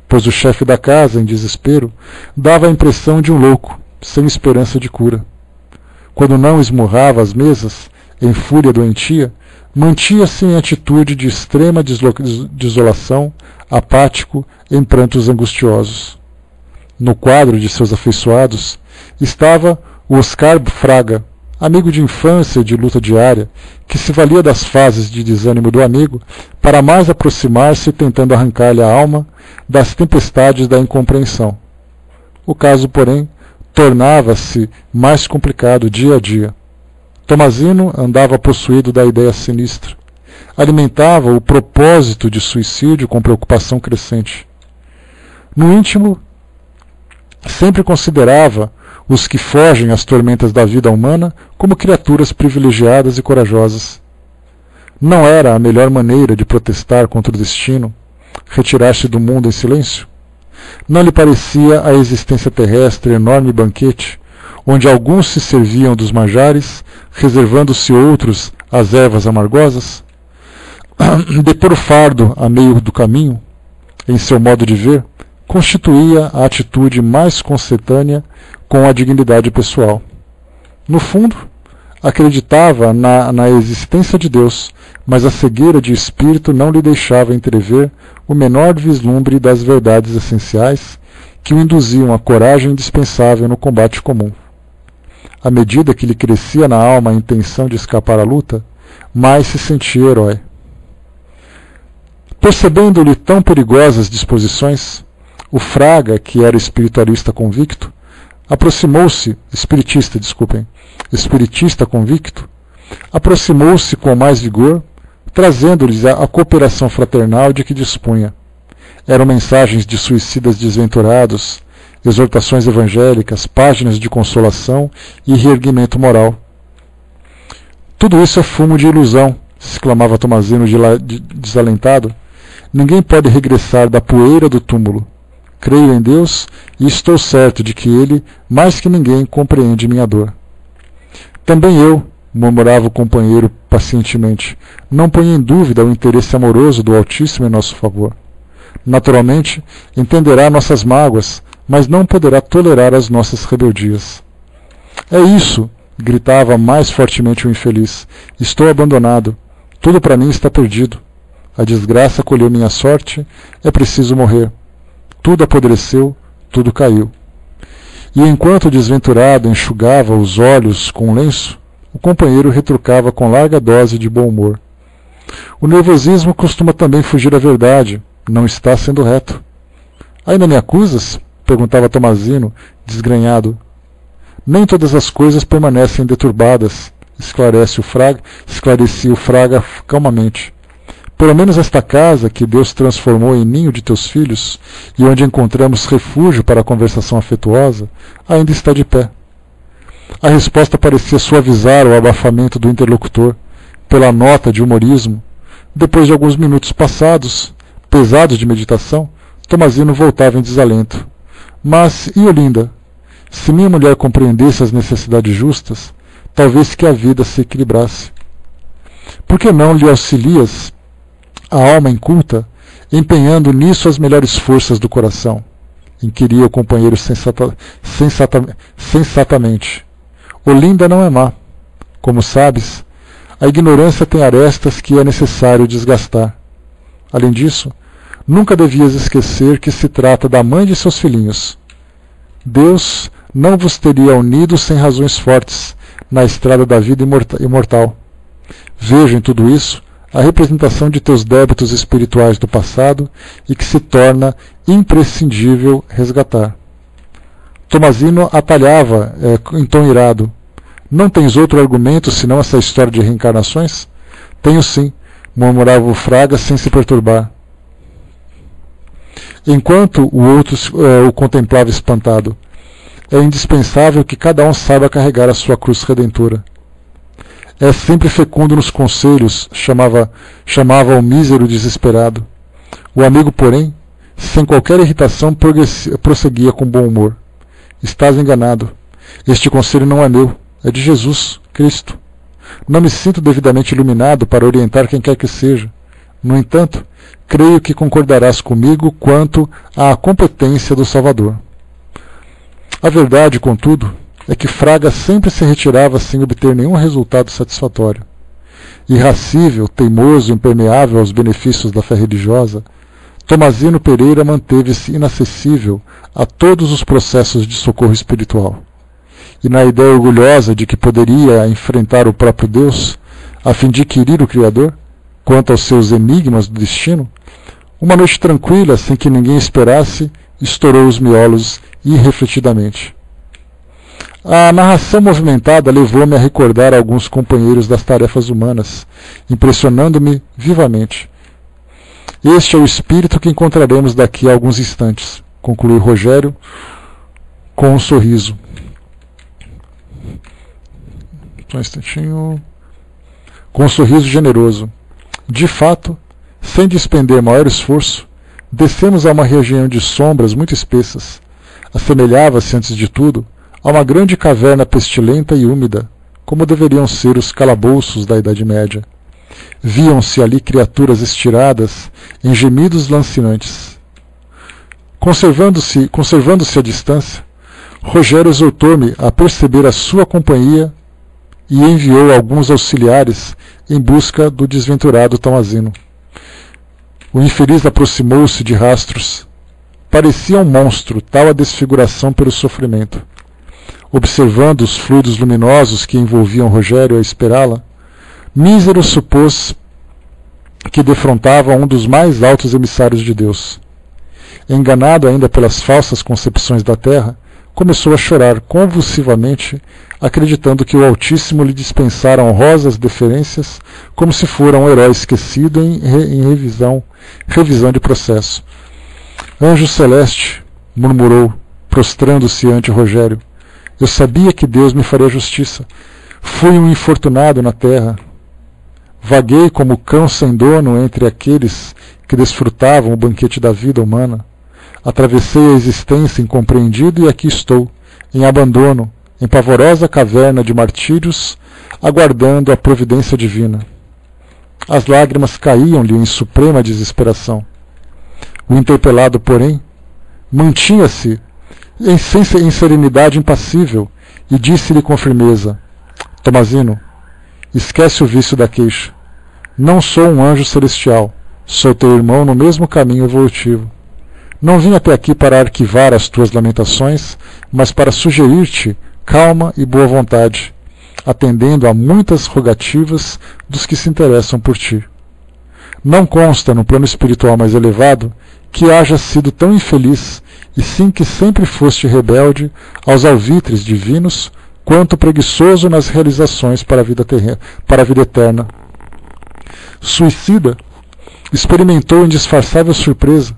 pois o chefe da casa, em desespero, dava a impressão de um louco, sem esperança de cura. Quando não esmurrava as mesas, em fúria doentia, mantia-se em atitude de extrema desolação, apático, em prantos angustiosos. No quadro de seus afeiçoados estava o Oscar Fraga, amigo de infância e de luta diária, que se valia das fases de desânimo do amigo para mais aproximar-se, tentando arrancar-lhe a alma das tempestades da incompreensão. O caso, porém, tornava-se mais complicado dia a dia. Tomazino andava possuído da ideia sinistra. Alimentava o propósito de suicídio com preocupação crescente. No íntimo, sempre considerava os que fogem às tormentas da vida humana como criaturas privilegiadas e corajosas. Não era a melhor maneira de protestar contra o destino retirar-se do mundo em silêncio? Não lhe parecia a existência terrestre enorme banquete, onde alguns se serviam dos manjares, reservando-se outros as ervas amargosas? Depor o fardo a meio do caminho, em seu modo de ver, constituía a atitude mais consentânea com a dignidade pessoal. No fundo, acreditava na existência de Deus, mas a cegueira de espírito não lhe deixava entrever o menor vislumbre das verdades essenciais que o induziam à coragem indispensável no combate comum. à medida que lhe crescia na alma a intenção de escapar à luta, mais se sentia herói. Percebendo-lhe tão perigosas disposições, o Fraga, que era espiritista convicto, aproximou-se com mais vigor, trazendo-lhes a cooperação fraternal de que dispunha. Eram mensagens de suicidas desventurados, exortações evangélicas, páginas de consolação e reerguimento moral. Tudo isso é fumo de ilusão, exclamava Tomazino desalentado. Ninguém pode regressar da poeira do túmulo. Creio em Deus e estou certo de que Ele, mais que ninguém, compreende minha dor. Também eu, murmurava o companheiro pacientemente, não ponho em dúvida o interesse amoroso do Altíssimo em nosso favor. Naturalmente, entenderá nossas mágoas, mas não poderá tolerar as nossas rebeldias. É isso, gritava mais fortemente o infeliz. Estou abandonado. Tudo para mim está perdido. A desgraça colheu minha sorte. É preciso morrer. Tudo apodreceu, tudo caiu. E enquanto o desventurado enxugava os olhos com um lenço, o companheiro retrucava com larga dose de bom humor. O nervosismo costuma também fugir à verdade. Não está sendo reto. Ainda me acusas? Perguntava Tomazino, desgrenhado. Nem todas as coisas permanecem deturbadas, esclarecia o Fraga calmamente. Pelo menos esta casa que Deus transformou em ninho de teus filhos e onde encontramos refúgio para a conversação afetuosa, ainda está de pé. A resposta parecia suavizar o abafamento do interlocutor, pela nota de humorismo. Depois de alguns minutos passados, pesados de meditação, Tomazino voltava em desalento. Mas, e Olinda? Se minha mulher compreendesse as necessidades justas, talvez que a vida se equilibrasse. Por que não lhe auxilias a alma inculta, empenhando nisso as melhores forças do coração? Inquiria o companheiro sensatamente. Olinda não é má. Como sabes, a ignorância tem arestas que é necessário desgastar. Além disso, nunca devias esquecer que se trata da mãe de seus filhinhos. Deus não vos teria unido sem razões fortes na estrada da vida imortal. Vejo em tudo isso a representação de teus débitos espirituais do passado e que se torna imprescindível resgatar. Tomazino atalhava em tom irado. Não tens outro argumento senão essa história de reencarnações? Tenho sim, murmurava o Fraga sem se perturbar. Enquanto o outro o contemplava espantado. É indispensável que cada um saiba carregar a sua cruz redentora. É sempre fecundo nos conselhos, chamava o mísero desesperado. O amigo, porém, sem qualquer irritação, prosseguia com bom humor. Estás enganado. Este conselho não é meu, é de Jesus, Cristo. Não me sinto devidamente iluminado para orientar quem quer que seja. No entanto, creio que concordarás comigo quanto à competência do Salvador. A verdade, contudo, é que Fraga sempre se retirava sem obter nenhum resultado satisfatório. Irracível, teimoso, impermeável aos benefícios da fé religiosa, Tomazino Pereira manteve-se inacessível a todos os processos de socorro espiritual. E na ideia orgulhosa de que poderia enfrentar o próprio Deus, a fim de inquirir o Criador, quanto aos seus enigmas do destino, uma noite tranquila, sem que ninguém esperasse, estourou os miolos irrefletidamente. A narração movimentada levou-me a recordar alguns companheiros das tarefas humanas, impressionando-me vivamente. Este é o espírito que encontraremos daqui a alguns instantes, concluiu Rogério com um sorriso. Só um instantinho. Com um sorriso generoso. De fato, sem despender maior esforço, descemos a uma região de sombras muito espessas. Assemelhava-se, antes de tudo, a uma grande caverna pestilenta e úmida, como deveriam ser os calabouços da Idade Média. Viam-se ali criaturas estiradas em gemidos lancinantes. Conservando-se à distância, Rogério exortou-me a perceber a sua companhia e enviou alguns auxiliares em busca do desventurado Tomazino. O infeliz aproximou-se de rastros. Parecia um monstro, tal a desfiguração pelo sofrimento. observando os fluidos luminosos que envolviam Rogério a esperá-la, Mísero supôs que defrontava um dos mais altos emissários de Deus. Enganado ainda pelas falsas concepções da terra, começou a chorar convulsivamente, acreditando que o Altíssimo lhe dispensara honrosas deferências, como se fora um herói esquecido em revisão de processo. Anjo celeste, murmurou, prostrando-se ante Rogério, eu sabia que Deus me faria justiça. Fui um infortunado na terra. Vaguei como cão sem dono entre aqueles que desfrutavam o banquete da vida humana. Atravessei a existência incompreendido e aqui estou, em abandono, em pavorosa caverna de martírios, aguardando a providência divina. As lágrimas caíam-lhe em suprema desesperação. O interpelado, porém, mantinha-se em serenidade impassível e disse-lhe com firmeza: Tomazino, esquece o vício da queixa. Não sou um anjo celestial, sou teu irmão no mesmo caminho evolutivo. Não vim até aqui para arquivar as tuas lamentações, mas para sugerir-te calma e boa vontade, atendendo a muitas rogativas dos que se interessam por ti. Não consta no plano espiritual mais elevado que haja sido tão infeliz, e sim que sempre foste rebelde aos alvitres divinos, quanto preguiçoso nas realizações para a vida eterna. Suicida experimentou indisfarçável surpresa.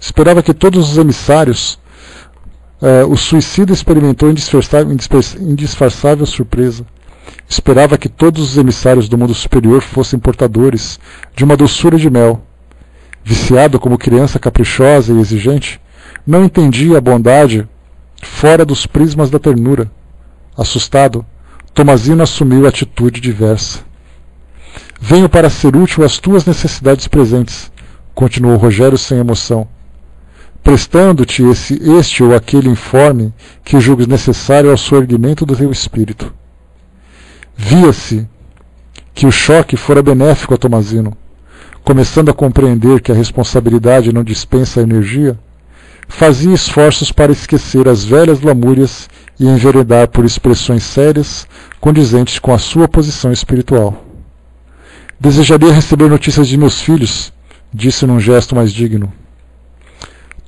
Esperava que todos os emissários... o suicida experimentou indisfarçável surpresa. Esperava que todos os emissários do mundo superior fossem portadores de uma doçura de mel. Viciado como criança caprichosa e exigente, não entendia a bondade fora dos prismas da ternura. Assustado, Tomazino assumiu atitude diversa. Venho para ser útil às tuas necessidades presentes, continuou Rogério sem emoção, prestando-te este ou aquele informe que julgues necessário ao soerguimento do teu espírito. Via-se que o choque fora benéfico a Tomazino. Começando a compreender que a responsabilidade não dispensa a energia, fazia esforços para esquecer as velhas lamúrias e enveredar por expressões sérias condizentes com a sua posição espiritual. Desejaria receber notícias de meus filhos, disse num gesto mais digno.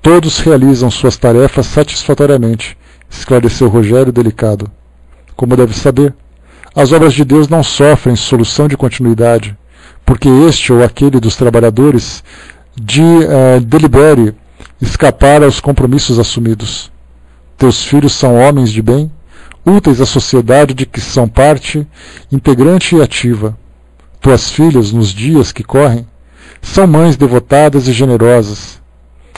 Todos realizam suas tarefas satisfatoriamente, esclareceu Rogério delicado. Como deve saber, as obras de Deus não sofrem solução de continuidade, porque este ou aquele dos trabalhadores delibere escapar aos compromissos assumidos. Teus filhos são homens de bem, úteis à sociedade de que são parte integrante e ativa. Tuas filhas, nos dias que correm, são mães devotadas e generosas.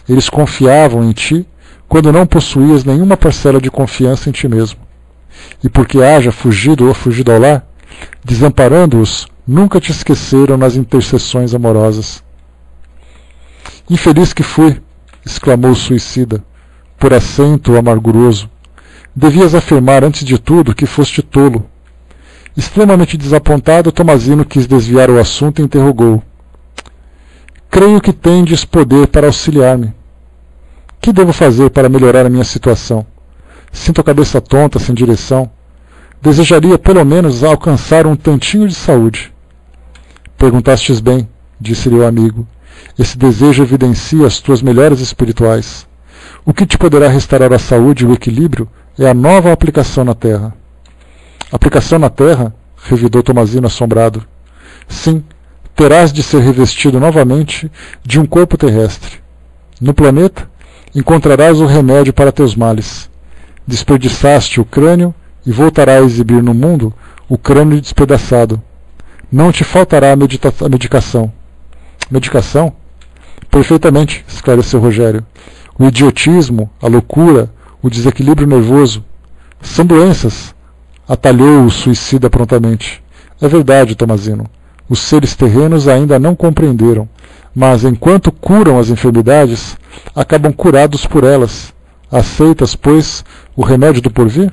Eles confiavam em ti quando não possuías nenhuma parcela de confiança em ti mesmo. E porque haja fugido ou fugido ao lar, desamparando-os, nunca te esqueceram nas intercessões amorosas. Infeliz que fui, exclamou o suicida, por acento amarguroso. Devias afirmar antes de tudo que foste tolo. Extremamente desapontado, Tomazino quis desviar o assunto e interrogou. Creio que tendes poder para auxiliar-me. Que devo fazer para melhorar a minha situação? Sinto a cabeça tonta, sem direção. Desejaria pelo menos alcançar um tantinho de saúde. Perguntastes bem, disse-lhe o amigo. Esse desejo evidencia as tuas melhores espirituais. O que te poderá restaurar a saúde e o equilíbrio é a nova aplicação na Terra. Aplicação na Terra? Revidou Tomazino assombrado. Sim, terás de ser revestido novamente de um corpo terrestre. No planeta, encontrarás o remédio para teus males. Desperdiçaste o crânio e voltará a exibir no mundo o crânio despedaçado. Não te faltará a medicação. Medicação? Perfeitamente, esclareceu Rogério. O idiotismo, a loucura, o desequilíbrio nervoso são doenças, atalhou o suicida prontamente. É verdade, Tomazino. Os seres terrenos ainda não compreenderam, mas enquanto curam as enfermidades, acabam curados por elas. Aceitas, pois, o remédio do porvir?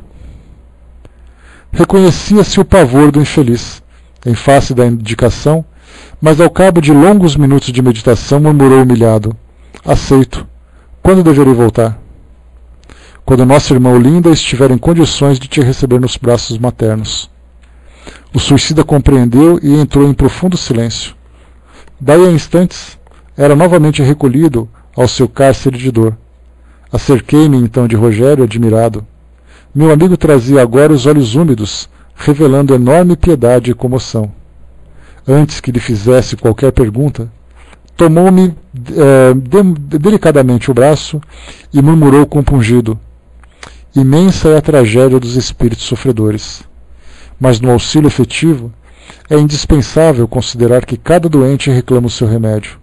Reconhecia-se o pavor do infeliz, em face da indicação, mas ao cabo de longos minutos de meditação murmurou humilhado. Aceito. Quando deverei voltar? quando nossa irmã Olinda estiver em condições de te receber nos braços maternos. O suicida compreendeu e entrou em profundo silêncio. Daí a instantes, era novamente recolhido ao seu cárcere de dor. Acerquei-me então de Rogério, admirado. Meu amigo trazia agora os olhos úmidos, revelando enorme piedade e comoção. Antes que lhe fizesse qualquer pergunta, tomou-me delicadamente o braço e murmurou compungido: imensa é a tragédia dos espíritos sofredores. Mas no auxílio efetivo, é indispensável considerar que cada doente reclama o seu remédio.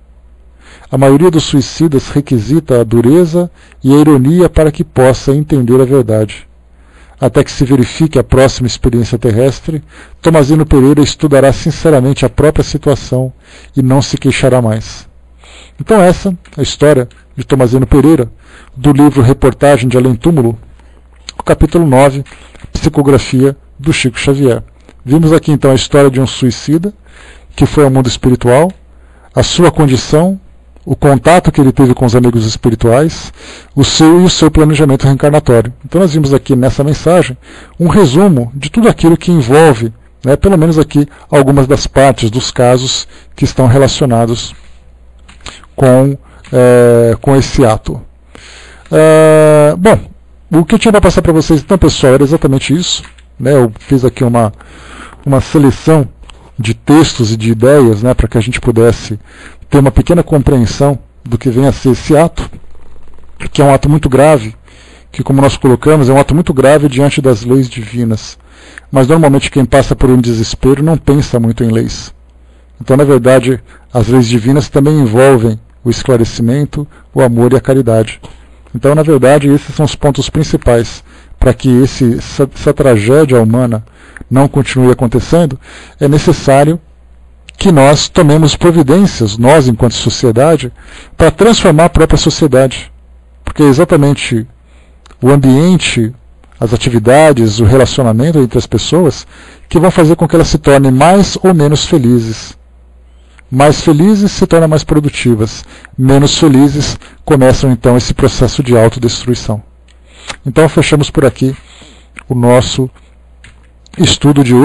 A maioria dos suicidas requisita a dureza e a ironia para que possa entender a verdade. Até que se verifique a próxima experiência terrestre, Tomazino Pereira estudará sinceramente a própria situação e não se queixará mais. Então essa é a história de Tomazino Pereira, do livro Reportagem de Além Túmulo, o capítulo 9, Psicografia do Chico Xavier. Vimos aqui então a história de um suicida que foi ao mundo espiritual, a sua condição, o contato que ele teve com os amigos espirituais, o seu planejamento reencarnatório. Então nós vimos aqui nessa mensagem um resumo de tudo aquilo que envolve, pelo menos aqui, algumas das partes dos casos que estão relacionados com esse ato. Bom, o que eu tinha para passar para vocês então, pessoal, era exatamente isso. Eu fiz aqui uma seleção de textos e de ideias, para que a gente pudesse ter uma pequena compreensão do que vem a ser esse ato, que é um ato muito grave, que, como nós colocamos, é um ato muito grave diante das leis divinas. Mas normalmente quem passa por um desespero não pensa muito em leis. Então, na verdade, as leis divinas também envolvem o esclarecimento, o amor e a caridade. Então, na verdade, esses são os pontos principais para que essa tragédia humana não continue acontecendo. É necessário que nós tomemos providências, nós enquanto sociedade, para transformar a própria sociedade. Porque é exatamente o ambiente, as atividades, o relacionamento entre as pessoas que vão fazer com que elas se tornem mais ou menos felizes. Mais felizes se tornam mais produtivas. Menos felizes começam então esse processo de autodestruição. Então fechamos por aqui o nosso estudo de hoje.